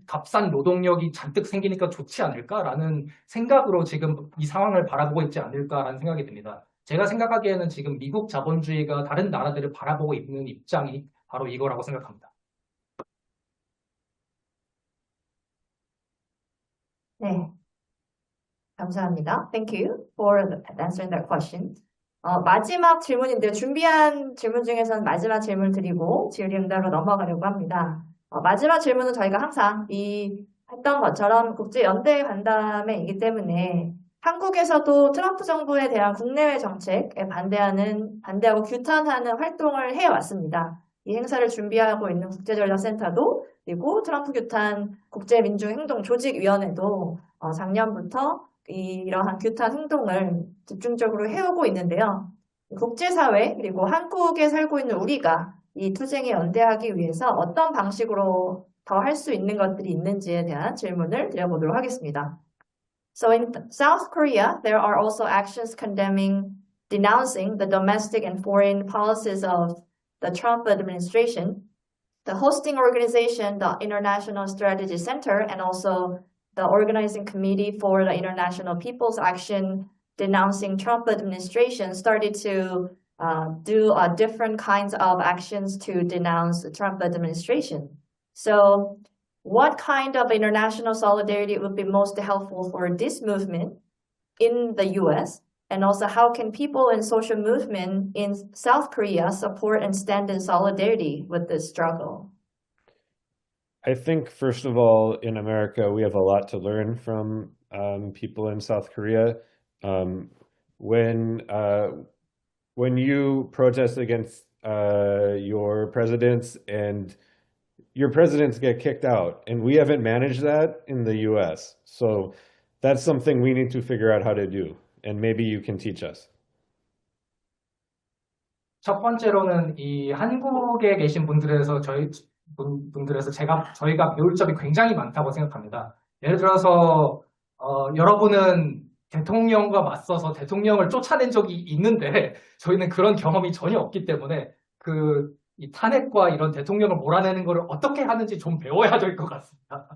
Speaker 3: 값싼 노동력이 잔뜩 생기니까 좋지 않을까라는 생각으로 지금 이 상황을 바라보고 있지 않을까라는 생각이 듭니다. 제가 생각하기에는 지금 미국 자본주의가 다른 나라들을 바라보고 있는 입장이 바로 이거라고 생각합니다.
Speaker 1: 네, 감사합니다. Thank you for answering that question. 마지막 질문인데요. 준비한 질문 중에서는 마지막 질문 드리고 질의응답으로 넘어가려고 합니다. 마지막 질문은 저희가 항상 했던 것처럼 국제연대 간담회이기 때문에 한국에서도 트럼프 정부에 대한 국내외 정책에 반대하고 규탄하는 활동을 해왔습니다. 이 행사를 준비하고 있는 국제전략센터도 그리고 트럼프 규탄 국제민중행동조직위원회도 작년부터 이러한 규탄 행동을 집중적으로 해오고 있는데요. 국제사회 그리고 한국에 살고 있는 우리가 이 투쟁에 연대하기 위해서 어떤 방식으로 더 할 수 있는 것들이 있는지에 대한 질문을 드려보도록 하겠습니다. So in South Korea, there are also actions denouncing the domestic and foreign policies of the Trump administration. The hosting organization, the International Strategy Center, and also the organizing committee for the International People's Action denouncing Trump administration started to do different kinds of actions to denounce the Trump administration. So what kind of international solidarity would be most helpful for this movement in the US? And also, how can people in social movement in South Korea support and stand in solidarity with this struggle?
Speaker 2: I think, first of all, in America, we have a lot to learn from people in South Korea. When you protest against your presidents and your presidents get kicked out, and we haven't managed that in the US. So that's something we need to figure out how to do, and maybe you can teach us.
Speaker 3: 첫 번째로는 이 한국에 계신 분들에서 저희가 배울 점이 굉장히 많다고 생각합니다. 예를 들어서 여러분은 대통령과 맞서서 대통령을 쫓아낸 적이 있는데 저희는 그런 경험이 전혀 없기 때문에 이 탄핵과 이런 대통령을 몰아내는 것을 어떻게 하는지 좀 배워야 될 것 같습니다.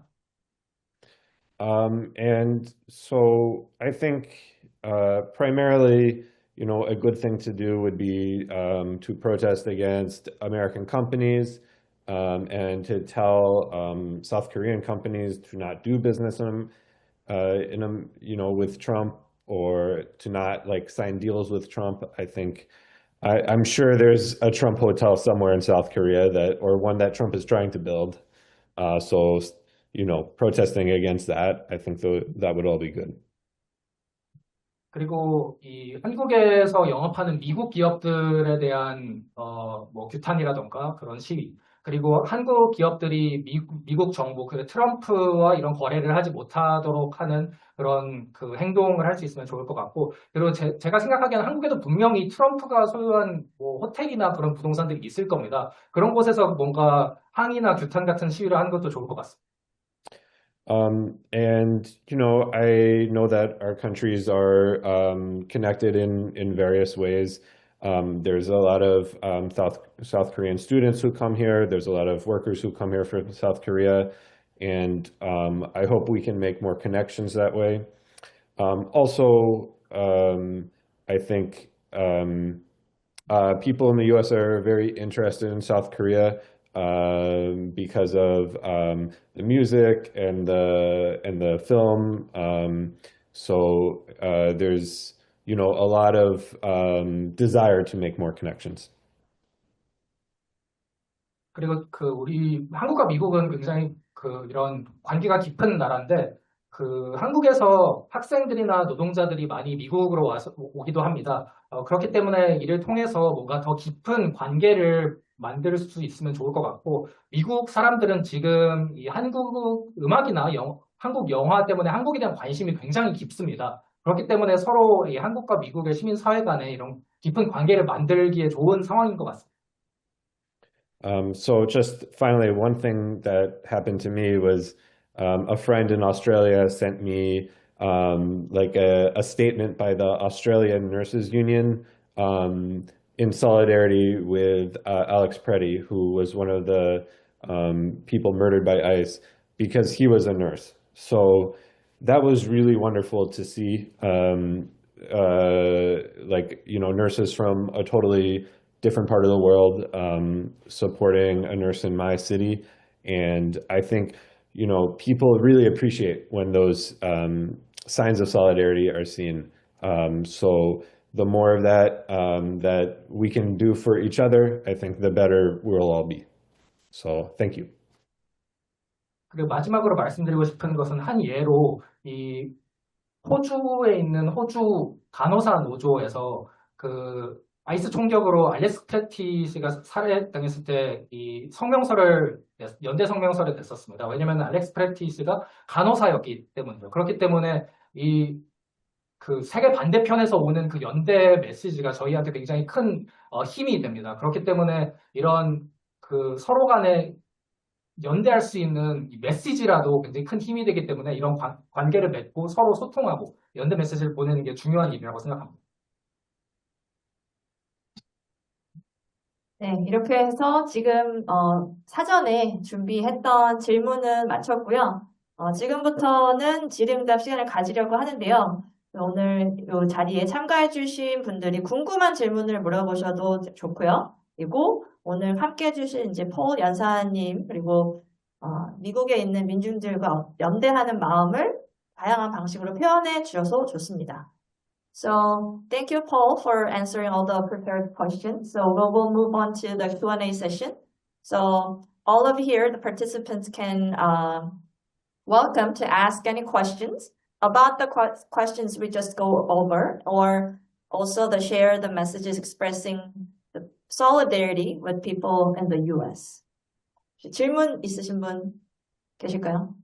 Speaker 2: And so I think primarily, a good thing to do would be to protest against American companies and to tell South Korean companies to not do business with Trump, or to not sign deals with Trump. I think I'm sure there's a Trump hotel somewhere in South Korea or one that Trump is trying to build. So protesting against that, I think that would all be good.
Speaker 3: 그리고 이 한국에서 영업하는 미국 기업들에 대한 뭐 규탄이라던가 그런 시위, 그리고 한국 기업들이 미국 정부, 그 트럼프와 이런 거래를 하지 못하도록 하는 그런 그 행동을 할 수 있으면 좋을 것 같고, 그리고 제가 생각하기에는 한국에도 분명히 트럼프가 소유한 뭐 호텔이나 그런 부동산들이 있을 겁니다. 그런 곳에서 뭔가 항의나 규탄 같은 시위를 하는 것도 좋을 것 같습니다.
Speaker 2: And I know that our countries are connected in various ways. There's a lot of South Korean students who come here. There's a lot of workers who come here from South Korea, and I hope we can make more connections that way. Also, I think people in the U.S. are very interested in South Korea because of the music and the film. So there's a lot of desire to make more connections.
Speaker 3: 그리고 그 우리 한국과 미국은 굉장히 그 이런 관계가 깊은 나라인데 그 한국에서 학생들이나 노동자들이 많이 미국으로 와서 오기도 합니다. 그렇기 때문에 이를 통해서 뭔가 더 깊은 관계를 만들 수 있으면 좋을 것 같고 미국 사람들은 지금 이 한국 음악이나 한국 영화 때문에 한국에 대한 관심이 굉장히 깊습니다. 그렇기 때문에 서로 이 한국과 미국의 시민 사회 간에 이런 깊은 관계를 만들기에 좋은 상황인 것 같습니다.
Speaker 2: So just finally, one thing that happened to me was a friend in Australia sent me like a statement by the Australian Nurses Union in solidarity with Alex Preddy, who was one of the people murdered by ICE because he was a nurse. So that was really wonderful to see. Nurses from a totally different part of the world supporting a nurse in my city. And I think, people really appreciate when those signs of solidarity are seen. So the more of that that we can do for each other, I think the better we'll all be. So thank you.
Speaker 3: 그리고 마지막으로 말씀드리고 싶은 것은 한 예로 이 호주에 있는 호주 간호사 노조에서 그 아이스 총격으로 알렉스 프레티스가 살해당했을 때 이 연대 성명서를 냈었습니다. 왜냐하면 알렉스 프레티스가 간호사였기 때문이죠. 그렇기 때문에 이 그 세계 반대편에서 오는 그 연대 메시지가 저희한테 굉장히 큰 힘이 됩니다. 그렇기 때문에 이런 그 서로 간에 연대할 수 있는 이 메시지라도 굉장히 큰 힘이 되기 때문에 이런 관계를 맺고 서로 소통하고 연대 메시지를 보내는 게 중요한 일이라고 생각합니다.
Speaker 1: 네, 이렇게 해서 지금 사전에 준비했던 질문은 마쳤고요. 지금부터는 질의응답 시간을 가지려고 하는데요. 오늘 이 자리에 참가해주신 분들이 궁금한 질문을 물어보셔도 좋고요. 그리고 오늘 함께해주신 이제 폴 연사님 그리고 미국에 있는 민중들과 연대하는 마음을 다양한 방식으로 표현해 주셔서 좋습니다. So thank you, Paul, for answering all the prepared questions. So we'll move on to the Q&A session. So all of here, the participants can welcome to ask any questions about the questions we just go over, or also to share the messages expressing the solidarity with people in the U.S. 질문 있으신 분 계실까요?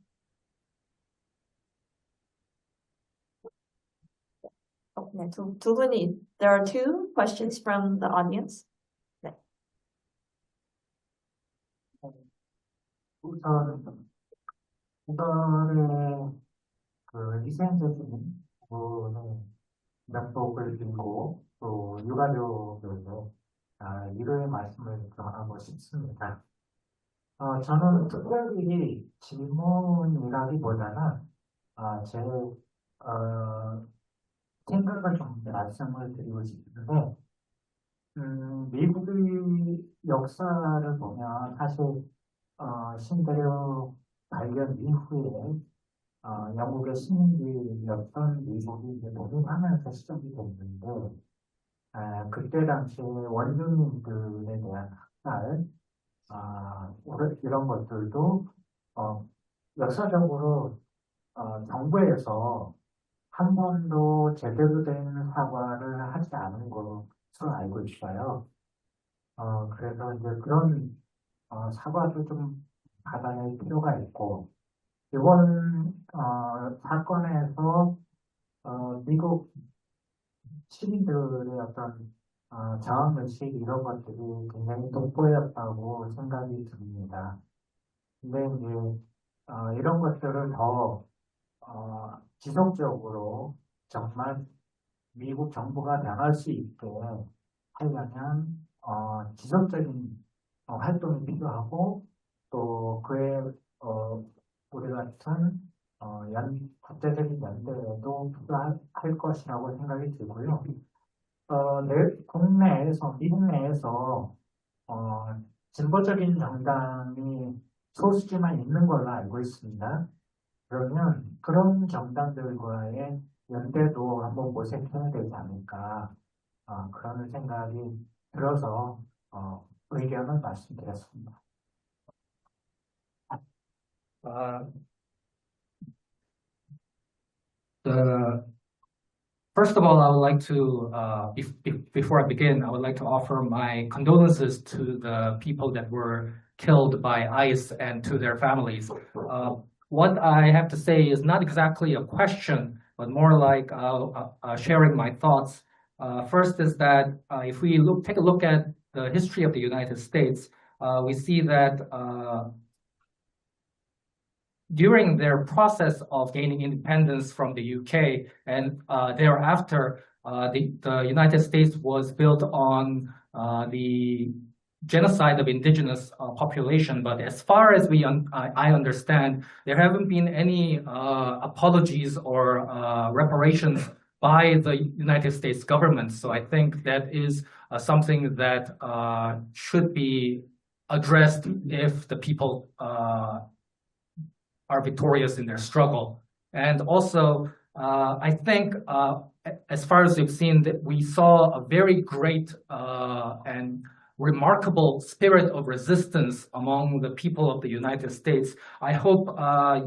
Speaker 1: 네, 두 분이. There are two questions from the audience. 네.
Speaker 4: 우선은 그 희생자들은 부분의 명복을 빌고 또 유가족들도 위로의 말씀을 전하고 싶습니다. 저는 특별히 질문이라기보다는 제 생각을 좀 말씀을 드리고 싶은데, 미국의 역사를 보면 사실 신대륙 발견 이후에 영국의 식민지였던 미국이 이제 독립하면서 시작이 됐는데, 그때 당시에 원주민들에 대한 학살, 이런 것들도 역사적으로 정부에서 한 번도 제대로 된 사과를 하지 않은 것으로 알고 있어요. 그래서 이제 그런 사과도 좀 받아낼 필요가 있고, 이번 사건에서 미국 시민들의 어떤 자원의식 이런 것들이 굉장히 돋보였다고 생각이 듭니다. 근데 이제 이런 것들을 더 지속적으로 정말 미국 정부가 나갈 수 있게 하려면 지속적인 활동이 필요하고 또 그에 우리 같은 국제적인 연대도 필요할 것이라고 생각이 들고요. 국내에서 미국 내에서 어, 진보적인 정당이 소수지만 있는 걸로 알고 있습니다. 그러면 그런 정당들과의 연대도 한번 모색해야 되지 않을까 그런 생각이 들어서 의견을 말씀드렸습니다.
Speaker 3: Uh, the First of all, I would like to, before I begin, I would like to offer my condolences to the people that were killed by ICE and to their families. What I have to say is not exactly a question, but more like sharing my thoughts. First is that if we take a look at the history of the United States, we see that during their process of gaining independence from the UK and thereafter, the United States was built on the genocide of indigenous population. But as far as I understand, there haven't been any apologies or reparations by the United States government. So I think that is something that should be addressed if the people are victorious in their struggle. And also, I think as far as you've seen, that we saw a very great and remarkable spirit of resistance among the people of the United States. I hope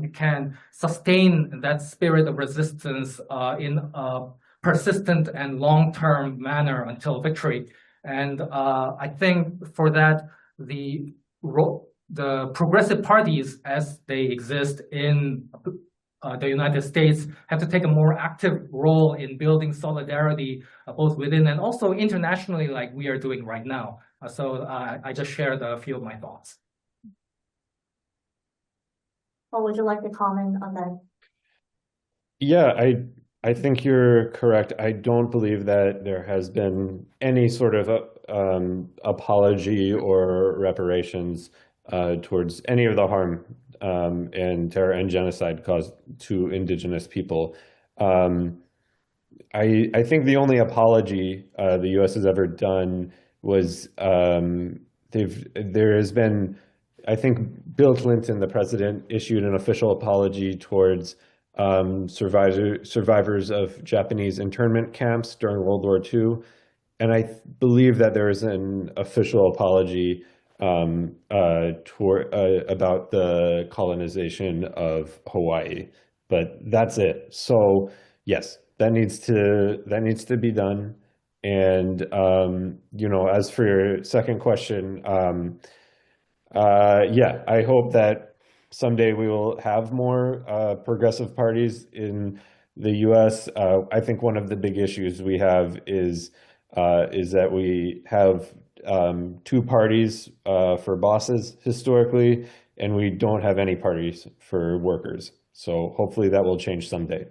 Speaker 3: you can sustain that spirit of resistance in a persistent and long-term manner until victory. And I think for that, the progressive parties as they exist in the United States have to take a more active role in building solidarity both within and also internationally like we are doing right now. So I just shared a few of my thoughts.
Speaker 5: Or would you like to comment on that?
Speaker 2: Yeah, I think you're correct. I don't believe that there has been any sort of apology or reparations towards any of the harm and terror and genocide caused to indigenous people. I think the only apology the U.S. has ever done was there has been, I think Bill Clinton, the president, issued an official apology towards survivors of Japanese internment camps during World War II. And I believe that there is an official apology about the colonization of Hawaii, but that's it. So yes, that needs to be done. And as for your second question, yeah, I hope that someday we will have more progressive parties in the U.S. I think one of the big issues we have is that we have two parties for bosses historically, and we don't have any parties for workers. So hopefully that will change someday.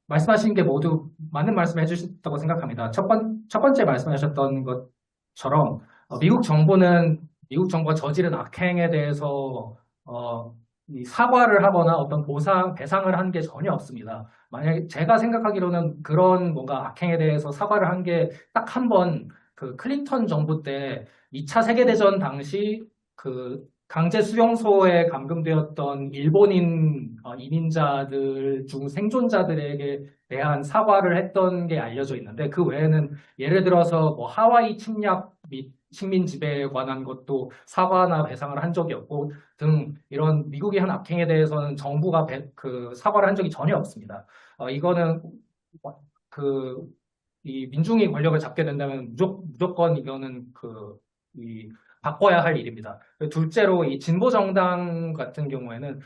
Speaker 3: 말씀하신 게 모두 맞는 말씀 해주셨다고 생각합니다. 첫 번째 말씀하셨던 것처럼 미국 정부가 저지른 악행에 대해서 이 사과를 하거나 어떤 배상을 한 게 전혀 없습니다. 만약에 제가 생각하기로는 그런 뭔가 악행에 대해서 사과를 한 게 딱 한 번 그 클린턴 정부 때 2차 세계대전 당시 그 강제 수용소에 감금되었던 일본인 이민자들 중 생존자들에게 대한 사과를 했던 게 알려져 있는데 그 외에는 예를 들어서 뭐 하와이 침략 및 식민 지배에 관한 것도 사과나 배상을 한 적이 없고 등 이런 미국이 한 악행에 대해서는 정부가 그 사과를 한 적이 전혀 없습니다. 이거는 그 이 민중이 권력을 잡게 된다면 무조건 이거는 바꿔야 할 일입니다. 둘째로 이 진보 정당 같은 경우에는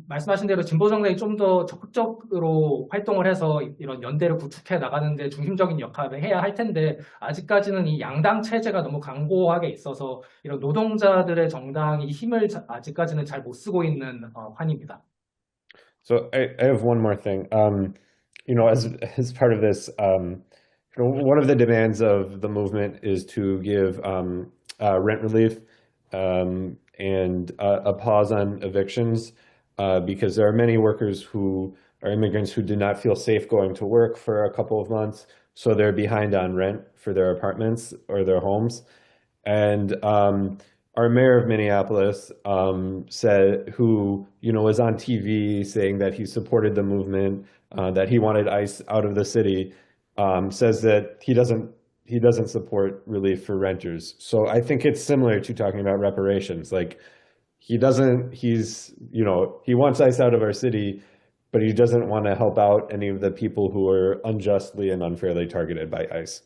Speaker 3: 말씀하신 대로 진보 정당이 좀 더 적극적으로 활동을 해서 이런 연대를 구축해 나가는데 중심적인 역할을 해야 할 텐데 아직까지는 이 양당 체제가 너무 강고하게 있어서 이런 노동자들의 정당이 힘을 아직까지는 잘 못 쓰고 있는 환입니다.
Speaker 2: So I have one more thing. As part of this, one of the demands of the movement is to give rent relief and a pause on evictions because there are many workers who are immigrants who do not feel safe going to work for a couple of months, so they're behind on rent for their apartments or their homes. And our mayor of Minneapolis who was on TV saying that he supported the movement, that he wanted ICE out of the city, says that he doesn't support relief for renters. So I think it's similar to talking about reparations. Like he wants ICE out of our city, but he doesn't want to help out any of the people who are unjustly and unfairly targeted by ICE.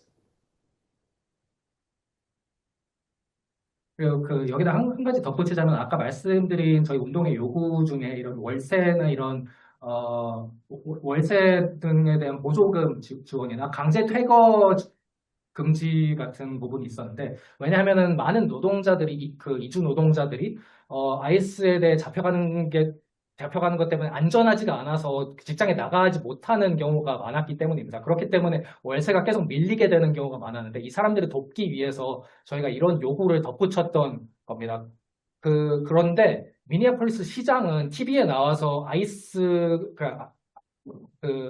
Speaker 3: 그리고 여기다 한 가지 덧붙이자면 아까 말씀드린 저희 운동의 요구 중에 이런 월세나 이런 월세 등에 대한 보조금 지원이나 강제 퇴거 금지 같은 부분이 있었는데 왜냐하면은 많은 노동자들이 이주 노동자들이 아이스에 대해 잡혀가는 것 때문에 안전하지가 않아서 직장에 나가지 못하는 경우가 많았기 때문입니다. 그렇기 때문에 월세가 계속 밀리게 되는 경우가 많았는데 이 사람들을 돕기 위해서 저희가 이런 요구를 덧붙였던 겁니다. 그런데 미니애폴리스 시장은 TV에 나와서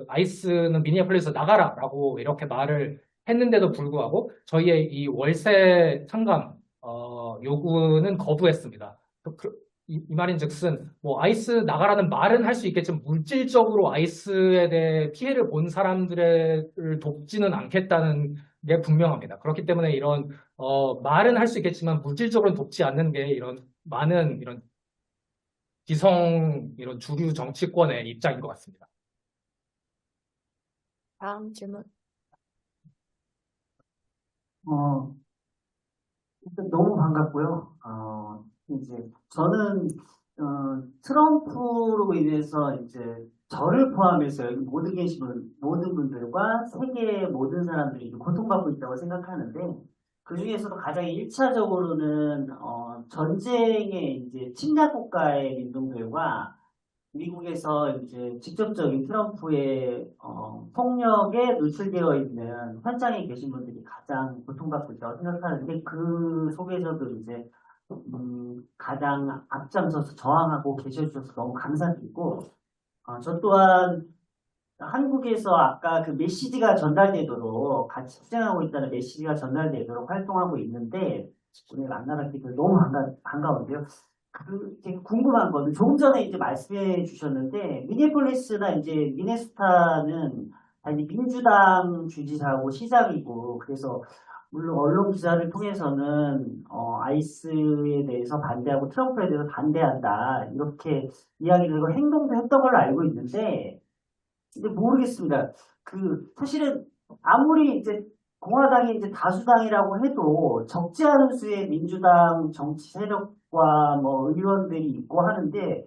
Speaker 3: 아이스는 미니애폴리스 나가라라고 이렇게 말을 했는데도 불구하고 저희의 이 월세 상감 요구는 거부했습니다. 이 말인즉슨 아이스 나가라는 말은 할 수 있겠지만 물질적으로 아이스에 대해 피해를 본 사람들을 돕지는 않겠다는 게 분명합니다. 그렇기 때문에 이런 말은 할 수 있겠지만 물질적으로는 돕지 않는 게 이런 많은 이런 이런 주류 정치권의 입장인 것 같습니다.
Speaker 1: 다음 질문.
Speaker 4: 일단 너무 반갑고요. 이제 저는 트럼프로 인해서 이제 저를 포함해서 여기 모든 분들과 세계의 모든 사람들이 고통받고 있다고 생각하는데 그 중에서도 가장 1차적으로는 전쟁의 이제 침략 국가의 민중들과 미국에서 이제 직접적인 트럼프의 폭력에 노출되어 있는 현장에 계신 분들이 가장 고통받고 있다고 생각하는데 그 속에서도 이제 가장 앞장서서 저항하고 계셔주셔서 너무 감사드리고 저 또한 한국에서 아까 그 메시지가 전달되도록 같이 투쟁하고 있다는 메시지가 전달되도록 활동하고 있는데 오늘 만나뵙게 돼서 너무 반가운데요. 되게 궁금한 거는 조금 전에 이제 말씀해 주셨는데 미니애폴리스나 이제 미네소타는 아니 민주당 주지사고 시장이고 그래서 물론 언론 기사를 통해서는 아이스에 대해서 반대하고 트럼프에 대해서 반대한다 이렇게 이야기를 하고 행동도 했던 걸로 알고 있는데 근데 모르겠습니다. 사실은 아무리 이제 공화당이 이제 다수당이라고 해도 적지 않은 수의 민주당 정치 세력과 뭐 의원들이 있고 하는데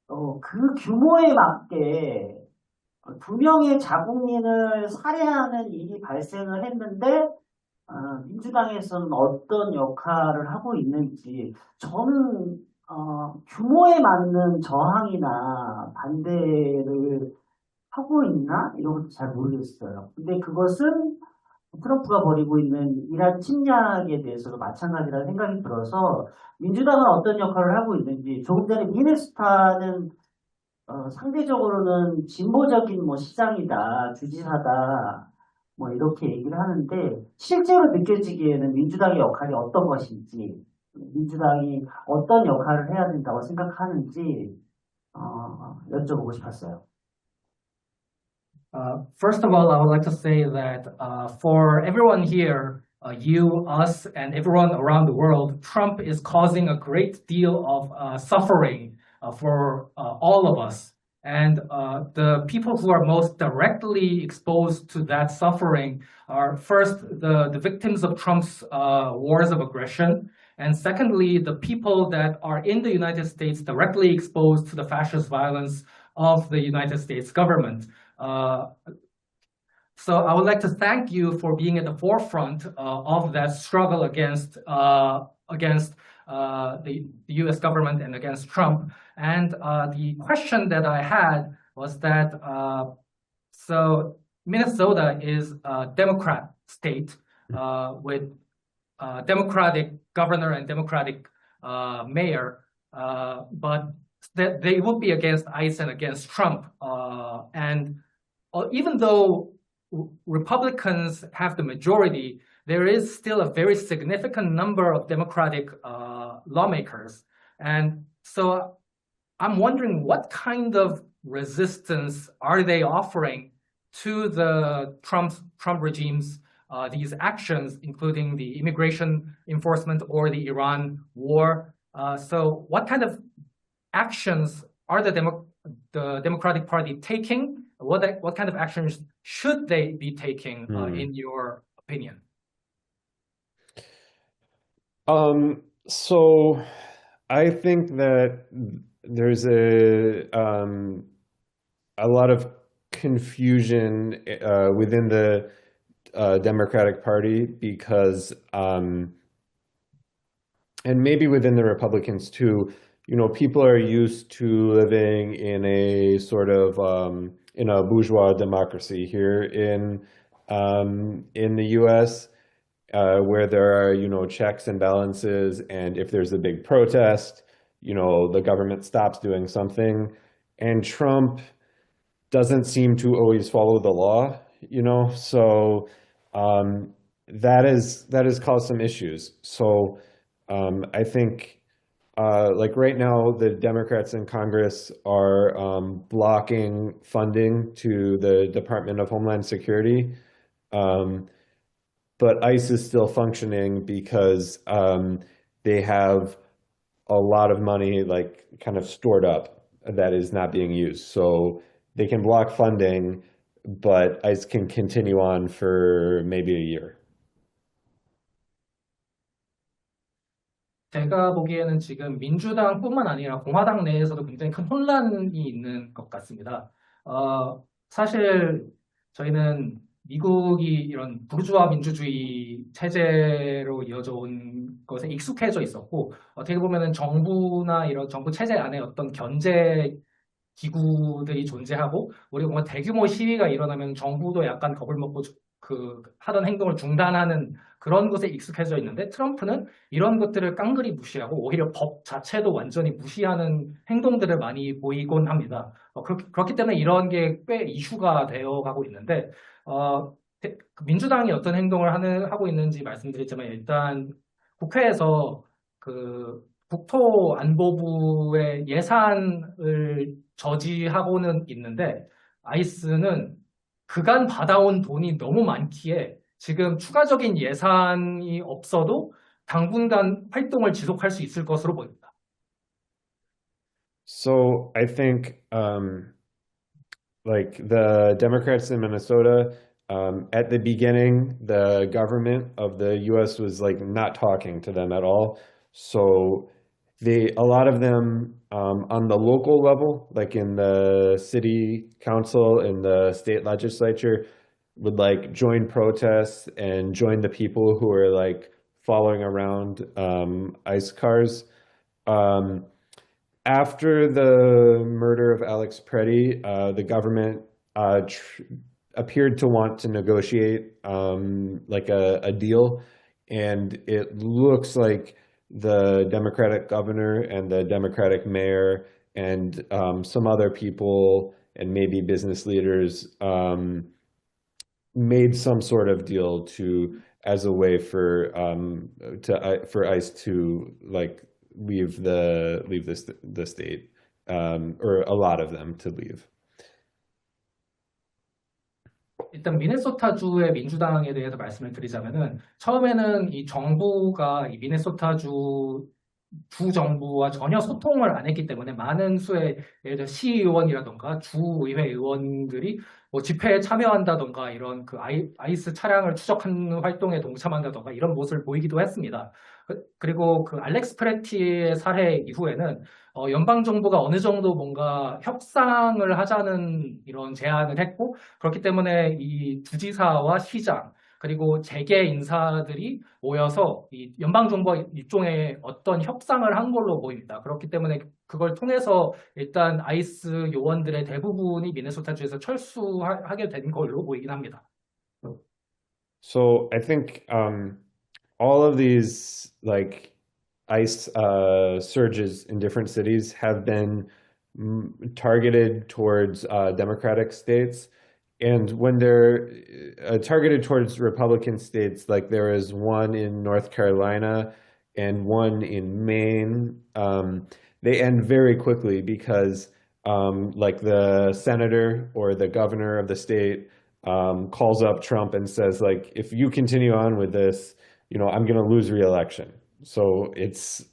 Speaker 4: 그 규모에 맞게 2명의 자국민을 살해하는 일이 발생을 했는데 민주당에서는 어떤 역할을 하고 있는지 저는 규모에 맞는 저항이나 반대를 하고 있나? 이런 것도 잘 모르겠어요. 근데 그것은 트럼프가 벌이고 있는 이란 침략에 대해서도 마찬가지라는 생각이 들어서 민주당은 어떤 역할을 하고 있는지 조금 전에 미네소타는 상대적으로는 진보적인 시장이다, 주지사다 뭐 이렇게 얘기를 하는데 실제로 느껴지기에는 민주당의 역할이 어떤 것인지 민주당이 어떤 역할을 해야 된다고 생각하는지 여쭤보고 싶었어요.
Speaker 3: First of all, I would like to say that for everyone here, you, us, and everyone around the world, Trump is causing a great deal of suffering for all of us. And the people who are most directly exposed to that suffering are first the victims of Trump's wars of aggression, and secondly, the people that are in the United States directly exposed to the fascist violence of the United States government. So I would like to thank you for being at the forefront of that struggle against the U.S. government and against Trump. And the question that I had was that so Minnesota is a Democrat state with Democratic governor and Democratic mayor, but that they would be against ICE and against Trump. And even though Republicans have the majority, there is still a very significant number of Democratic lawmakers. And so I'm wondering what kind of resistance are they offering to the Trump regime's these actions, including the immigration enforcement or the Iran war. So what kind of actions are the Democratic Party taking? What kind of actions should they be taking, in your opinion?
Speaker 2: So I think that there's a lot of confusion within the Democratic Party because, and maybe within the Republicans too, people are used to living in a sort of in a bourgeois democracy here in the U.S. Where there are checks and balances, and if there's a big protest, the government stops doing something, and Trump doesn't seem to always follow the law, so that has caused some issues. So I think. Like right now, the Democrats in Congress are blocking funding to the Department of Homeland Security. But ICE is still functioning because they have a lot of money like kind of stored up that is not being used. So they can block funding, but ICE can continue on for maybe a year.
Speaker 3: 제가 보기에는 지금 민주당뿐만 아니라 공화당 내에서도 굉장히 큰 혼란이 있는 것 같습니다. 사실 저희는 미국이 이런 부르주아 민주주의 체제로 이어져 온 것에 익숙해져 있었고, 어떻게 보면은 정부나 이런 정부 체제 안에 어떤 견제 기구들이 존재하고, 우리가 뭔가 대규모 시위가 일어나면 정부도 약간 겁을 먹고 하던 행동을 중단하는 그런 것에 익숙해져 있는데, 트럼프는 이런 것들을 깡그리 무시하고 오히려 법 자체도 완전히 무시하는 행동들을 많이 보이곤 합니다. 그렇기 때문에 이런 게 꽤 이슈가 되어가고 있는데, 민주당이 어떤 행동을 하고 있는지 말씀드리자면, 일단 국회에서 국토안보부의 예산을 저지하고는 있는데, 아이스는 그간 받아온 돈이 너무 많기에 지금 추가적인 예산이 없어도 당분간 활동을 지속할 수 있을 것으로 보입니다.
Speaker 2: So I think like the Democrats in Minnesota, at the beginning, the government of the U.S. was like not talking to them at all. So a lot of them on the local level, like in the city council and the state legislature, would like join protests and join the people who are like following around ICE cars. After the murder of Alex Preddy, the government appeared to want to negotiate like a deal, and it looks like the Democratic governor and the Democratic mayor and some other people and maybe business leaders made some sort of deal as a way for ICE to like leave the state, or a lot of them to leave.
Speaker 3: 일단 미네소타주의 민주당에 대해서 말씀을 드리자면은, 처음에는 이 정부가 이 미네소타주 주 정부와 전혀 소통을 안 했기 때문에 많은 수의 예를 들어 시의원이라던가 주의회 의원들이 뭐 집회에 참여한다던가 이런 그 아이스 차량을 추적하는 활동에 동참한다던가 이런 모습을 보이기도 했습니다. 그리고 그 알렉스 프레티의 살해 이후에는 연방 정부가 어느 정도 뭔가 협상을 하자는 이런 제안을 했고 그렇기 때문에 이 주지사와 시장 그리고 재계 인사들이 모여서 이 연방 정부와 일종의 어떤 협상을 한 걸로 보입니다. 그렇기 때문에 그걸 통해서 일단 아이스 요원들의 대부분이 미네소타주에서 철수하게 된 걸로 보이긴 합니다.
Speaker 2: So I think all of these like ICE surges in different cities have been targeted towards Democratic states. And when they're targeted towards Republican states, like there is one in North Carolina and one in Maine, they end very quickly because like the senator or the governor of the state calls up Trump and says, like, if you continue on with this, you know, I'm going to lose re-election. So it's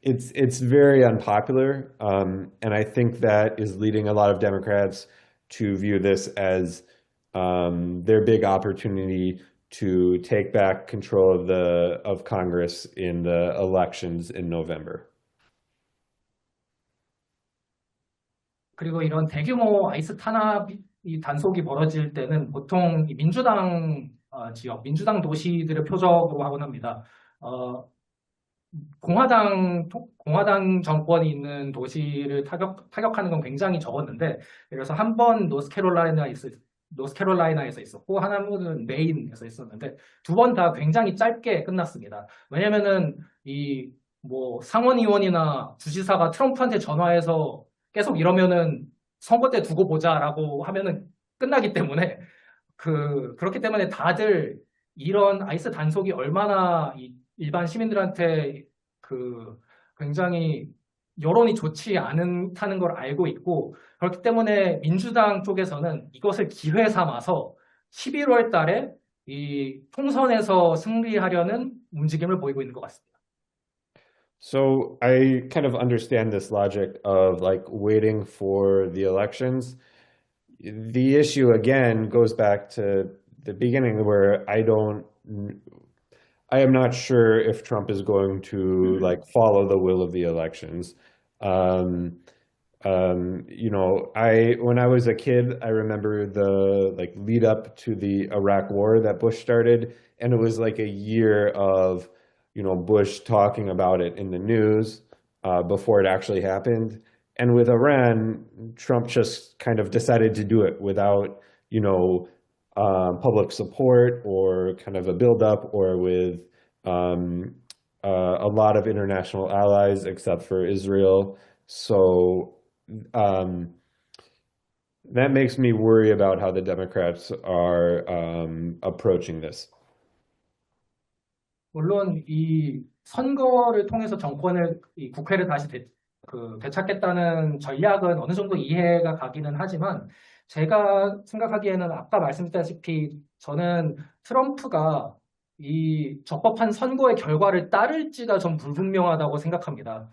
Speaker 2: very unpopular, and I think that is leading a lot of Democrats to view this as their big opportunity to take back control of Congress in the elections in November.
Speaker 3: 그리고 이런 대규모 아이스 탄압이 단속이 벌어질 때는 보통 이 민주당 지역, 민주당 도시들을 표적으로 하곤 합니다. 공화당 정권이 있는 도시를 타격하는 건 굉장히 적었는데, 그래서 한 번 노스캐롤라이나에서 있었고, 하나는 메인에서 있었는데, 두 번 다 굉장히 짧게 끝났습니다. 왜냐면은 뭐 상원의원이나 주지사가 트럼프한테 전화해서 계속 이러면은 선거 때 두고 보자라고 하면은 끝나기 때문에 그렇기 때문에 다들 이런 아이스 단속이 얼마나 일반 시민들한테 굉장히 여론이 좋지 않다는 걸 알고 있고 그렇기 때문에 민주당 쪽에서는 이것을 기회 삼아서 11월 달에 이 총선에서 승리하려는 움직임을 보이고 있는 것 같습니다.
Speaker 2: So I kind of understand this logic of like waiting for the elections. The issue again goes back to the beginning where I am not sure if Trump is going to like follow the will of the elections. You know, when I was a kid, I remember the like lead up to the Iraq War that Bush started, and it was like a year of, you know, Bush talking about it in the news before it actually happened. And with Iran, Trump just kind of decided to do it without, you know, public support or kind of a buildup or with a lot of international allies except for Israel. So that makes me worry about how the Democrats are approaching this.
Speaker 3: 물론 이 선거를 통해서 정권을 이 국회를 다시 되찾겠다는 전략은 어느 정도 이해가 가기는 하지만 제가 생각하기에는 아까 말씀드렸다시피 저는 트럼프가 이 적법한 선거의 결과를 따를지가 좀 불분명하다고 생각합니다.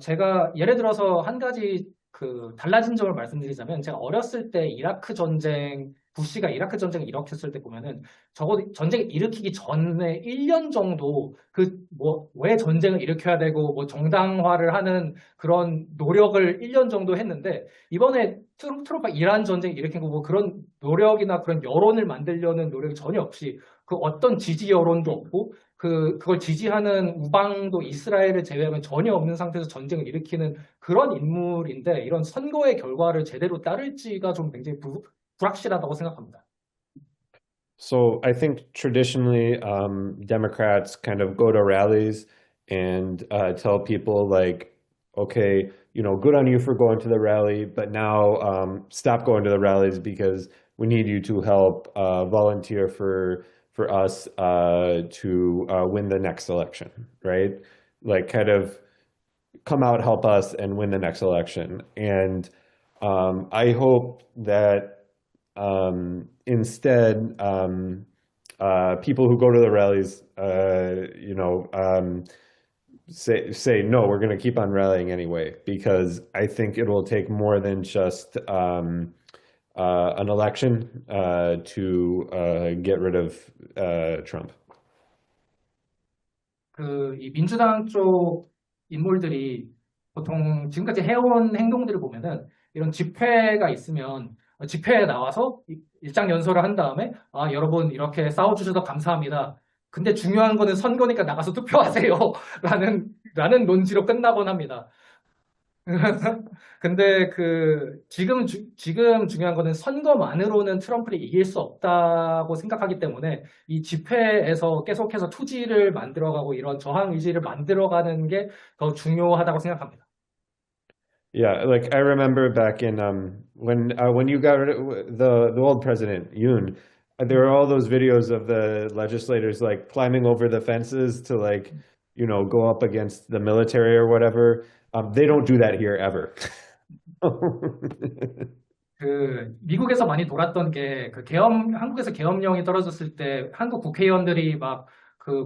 Speaker 3: 제가 예를 들어서 한 가지 달라진 점을 말씀드리자면 제가 어렸을 때 부시가 이라크 전쟁을 일으켰을 때 보면은 적어도 전쟁을 일으키기 전에 1년 정도 왜 전쟁을 일으켜야 되고 뭐 정당화를 하는 그런 노력을 1년 정도 했는데 이번에 트럼프가 이란 전쟁을 일으킨 거 뭐 그런 노력이나 그런 여론을 만들려는 노력이 전혀 없이 그 어떤 지지 여론도 없고 그걸 지지하는 우방도 이스라엘을 제외하면 전혀 없는 상태에서 전쟁을 일으키는 그런 인물인데 이런 선거의 결과를 제대로 따를지가 좀 굉장히 불확실하다고 생각합니다.
Speaker 2: So I think traditionally Democrats kind of go to rallies and tell people like, okay, you know, good on you for going to the rally, but now stop going to the rallies because we need you to help volunteer for us to win the next election, right? Like kind of come out, help us, and win the next election. And I hope that instead, people who go to the rallies, you know, say no, we're going to keep on rallying anyway, because I think it will take more than just an election to get rid of Trump.
Speaker 3: 이 민주당 쪽 인물들이 보통 지금까지 해온 행동들을 보면은 이런 집회가 있으면 집회에 나와서 일장 연설을 한 다음에 여러분 이렇게 싸워주셔서 감사합니다. 근데 중요한 거는 선거니까 나가서 투표하세요. 라는 논지로 끝나곤 합니다. 근데 지금 중요한 거는 선거만으로는 트럼프를 이길 수 없다고 생각하기 때문에 이 집회에서 계속해서 투지를 만들어가고 이런 저항 의지를 만들어가는 게 더 중요하다고 생각합니다.
Speaker 2: Yeah, like I remember back in when you got rid of the old president Yoon, there were all those videos of the legislators like climbing over the fences to like, you know, go up against the military or whatever. They don't do that here ever.
Speaker 3: 미국에서 많이 돌았던 게 한국에서 계엄령이 떨어졌을 때 한국 국회의원들이 막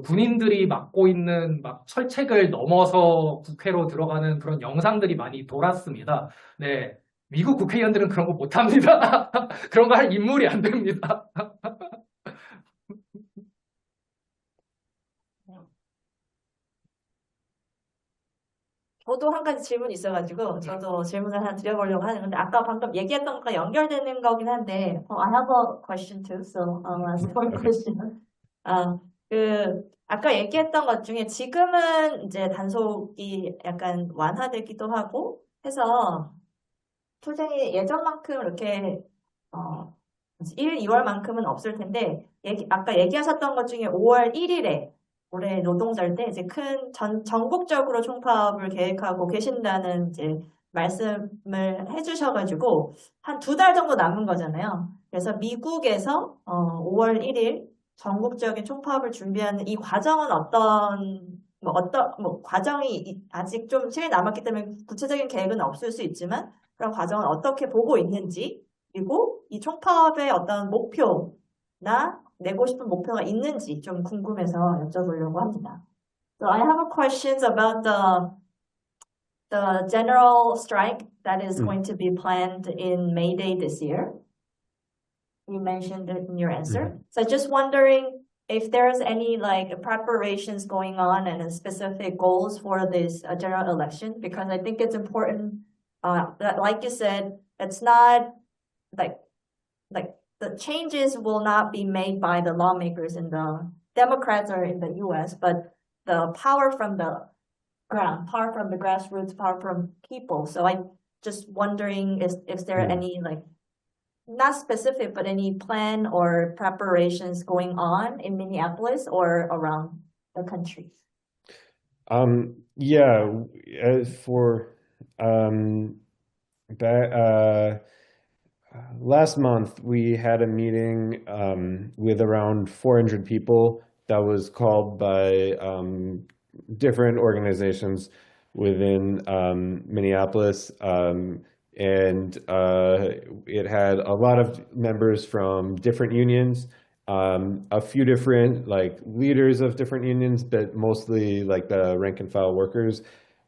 Speaker 3: 군인들이 맡고 있는 막 철책을 넘어서 국회로 들어가는 그런 영상들이 많이 돌았습니다. 네. 미국 국회의원들은 그런 거 못합니다. 그런 거 할 인물이 안 됩니다.
Speaker 1: 저도 한 가지 질문이 있어가지고 저도 질문을 하나 드려보려고 하는 건데 아까 방금 얘기했던 거랑 연결되는 거긴 한데
Speaker 5: I have a question too, so I'll ask one question.
Speaker 1: 아까 얘기했던 것 중에 지금은 이제 단속이 약간 완화되기도 하고 해서 투쟁이 예전만큼 이렇게 1, 2월만큼은 없을 텐데 아까 얘기하셨던 것 중에 5월 1일에 올해 노동절 때 이제 전국적으로 총파업을 계획하고 계신다는 이제 말씀을 해주셔가지고 한 2달 정도 남은 거잖아요. 그래서 미국에서 5월 1일 전국적인 총파업을 준비하는 이 과정은 과정이 아직 좀 시간이 남았기 때문에 구체적인 계획은 없을 수 있지만 그런 과정을 어떻게 보고 있는지 그리고 이 총파업의 어떤 목표나 내고 싶은 목표가 있는지 좀 궁금해서 여쭤보려고 합니다. So I have a questions about the general strike that is going to be planned in May Day this year. You mentioned it in your answer. So just wondering if there's any like preparations going on and specific goals for this general election, because I think it's important that, like you said, it's not like the changes will not be made by the lawmakers in the Democrats or in the US, but the power from the ground, power from the grassroots, power from people. So I'm just wondering if there are any like not specific, but any plan or preparations going on in Minneapolis or around the country?
Speaker 2: Yeah, for last month we had a meeting with around 400 people that was called by different organizations within Minneapolis. And it had a lot of members from different unions, a few different like leaders of different unions, but mostly like the rank and file workers.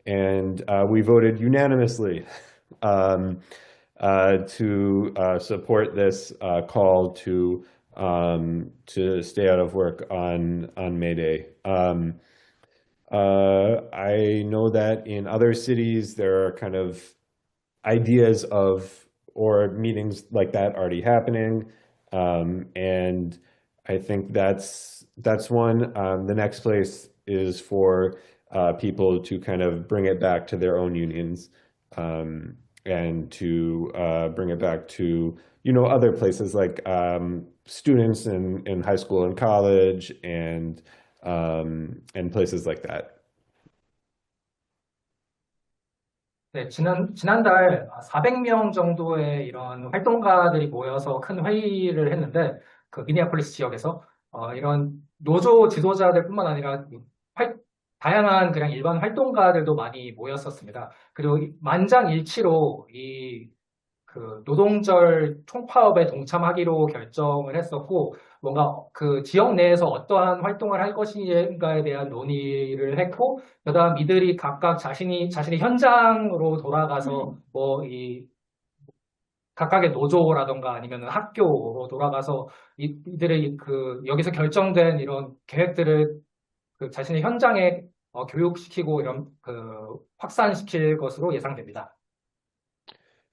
Speaker 2: And we voted unanimously to support this call to stay out of work on May Day. I know that in other cities there are kind of ideas of or meetings like that already happening, and I think that's one. The next place is for people to kind of bring it back to their own unions, and to bring it back to other places like students in high school and college and places like that.
Speaker 3: 네, 지난달 400명 정도의 이런 활동가들이 모여서 큰 회의를 했는데, 미니애폴리스 지역에서, 이런 노조 지도자들뿐만 아니라, 다양한 그냥 일반 활동가들도 많이 모였었습니다. 그리고 만장일치로 그 노동절 총파업에 동참하기로 결정을 했었고, 뭔가 그 지역 내에서 어떠한 활동을 할 것인가에 대한 논의를 했고, 그다음 이들이 각각 자신의 현장으로 돌아가서 각각의 노조라던가 아니면 학교로 돌아가서 이들의 그 여기서 결정된 이런 계획들을 그 자신의 현장에 교육시키고 이런 그 확산시킬 것으로 예상됩니다.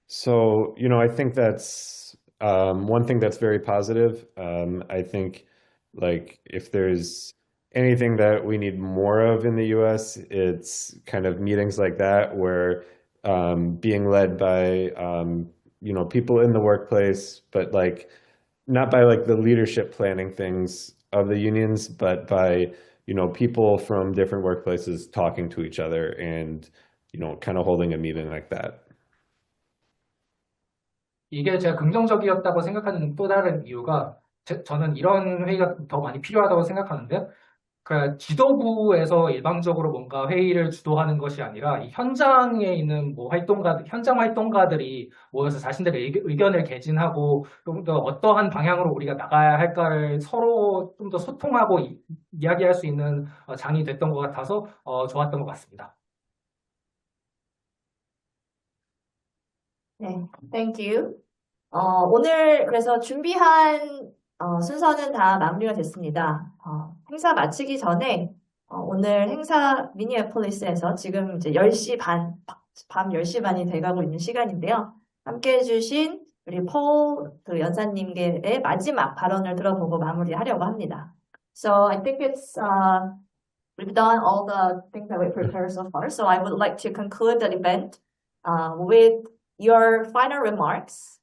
Speaker 2: So, I think that's one thing that's very positive. I think, like, if there's anything that we need more of in the US, it's kind of meetings like that where being led by, people in the workplace, but like not by like the leadership planning things of the unions, but by, people from different workplaces talking to each other and, kind of holding a meeting like that.
Speaker 3: 이게 제가 긍정적이었다고 생각하는 또 다른 이유가 저는 이런 회의가 더 많이 필요하다고 생각하는데 그 지도부에서 일방적으로 뭔가 회의를 주도하는 것이 아니라 이 현장에 있는 현장 활동가들이 모여서 자신들의 의견을 개진하고 좀 더 어떠한 방향으로 우리가 나가야 할까를 서로 좀 더 소통하고 이야기할 수 있는 장이 됐던 것 같아서 좋았던 것 같습니다.
Speaker 1: 네, thank you. 오늘 그래서 준비한 순서는 다 마무리가 됐습니다. 행사 마치기 전에 오늘 행사 미니애폴리스에서 지금 이제 10시 밤 10시 반이 돼가고 있는 시간인데요. 함께 해주신 우리 그 연사님의 마지막 발언을 들어보고 마무리하려고 합니다. So I think we've done all the things that we prepared so far. So I would like to conclude the event with your final remarks.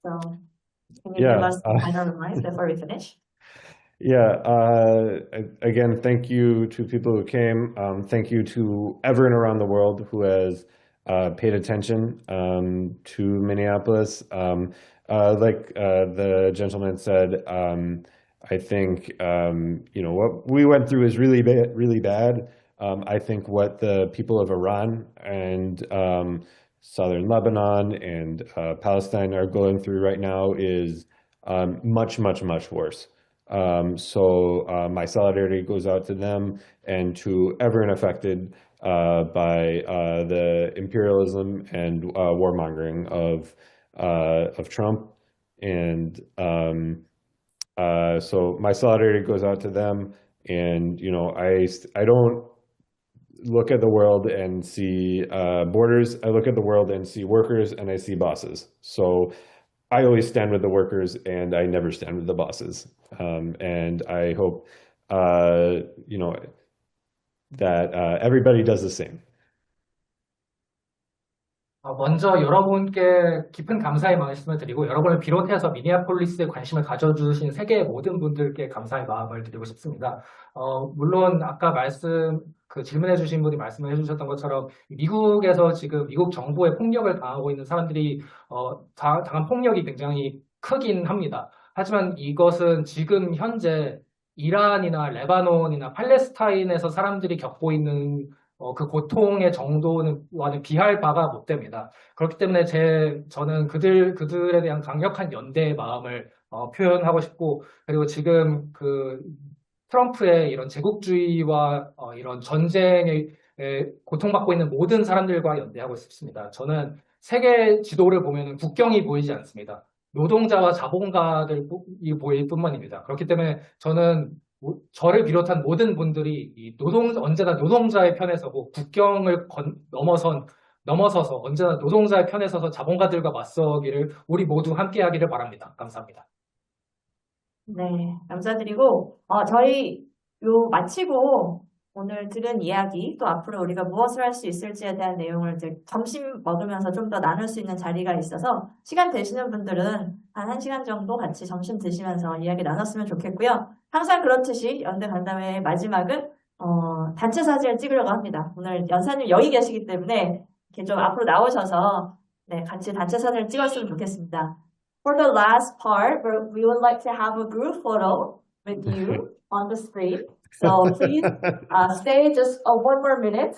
Speaker 1: So can you give us the final remarks before we finish?
Speaker 2: Yeah, again, thank you to people who came. Thank you to everyone around the world who has paid attention to Minneapolis. Like the gentleman said, I think what we went through is really bad, really bad. I think what the people of Iran and southern Lebanon and Palestine are going through right now is much, much, much worse. So my solidarity goes out to them and to everyone affected by the imperialism and warmongering of Trump. And so my solidarity goes out to them. And I don't look at the world and see borders. I look at the world and see workers, and I see bosses. So I always stand with the workers, and I never stand with the bosses. And I hope, that everybody does the same.
Speaker 3: 먼저 여러분께 깊은 감사의 말씀을 드리고 여러분을 비롯해서 미니애폴리스에 관심을 가져주신 세계의 모든 분들께 감사의 마음을 드리고 싶습니다. 물론 아까 질문해 주신 분이 말씀을 해주셨던 것처럼 미국에서 지금 미국 정부의 폭력을 당하고 있는 사람들이 당한 폭력이 굉장히 크긴 합니다. 하지만 이것은 지금 현재 이란이나 레바논이나 팔레스타인에서 사람들이 겪고 있는 그 고통의 정도와는 비할 바가 못 됩니다. 그렇기 때문에 저는 그들에 대한 강력한 연대의 마음을 표현하고 싶고, 그리고 지금 그 트럼프의 이런 제국주의와 이런 전쟁에 고통받고 있는 모든 사람들과 연대하고 싶습니다. 저는 세계 지도를 보면 국경이 보이지 않습니다. 노동자와 자본가들이 보일 뿐만입니다. 그렇기 때문에 저는 저를 비롯한 모든 분들이 언제나 노동자의 편에 서고 국경을 넘어서서 언제나 노동자의 편에 서서 자본가들과 맞서기를 우리 모두 함께 하기를 바랍니다. 감사합니다.
Speaker 1: 네, 감사드리고 저희 마치고 오늘 들은 이야기 또 앞으로 우리가 무엇을 할 수 있을지에 대한 내용을 이제 점심 먹으면서 좀 더 나눌 수 있는 자리가 있어서 시간 되시는 분들은 한 1시간 정도 같이 점심 드시면서 이야기 나눴으면 좋겠고요. 항상 그렇듯이 연대 간담회의 마지막은 단체 사진을 찍으려고 합니다. 오늘 연사님 여기 계시기 때문에 이렇게 좀 앞으로 나오셔서 네, 같이 단체 사진을 찍었으면 좋겠습니다. For the last part, we would like to have a group photo with you on the screen. So please stay just one more minute.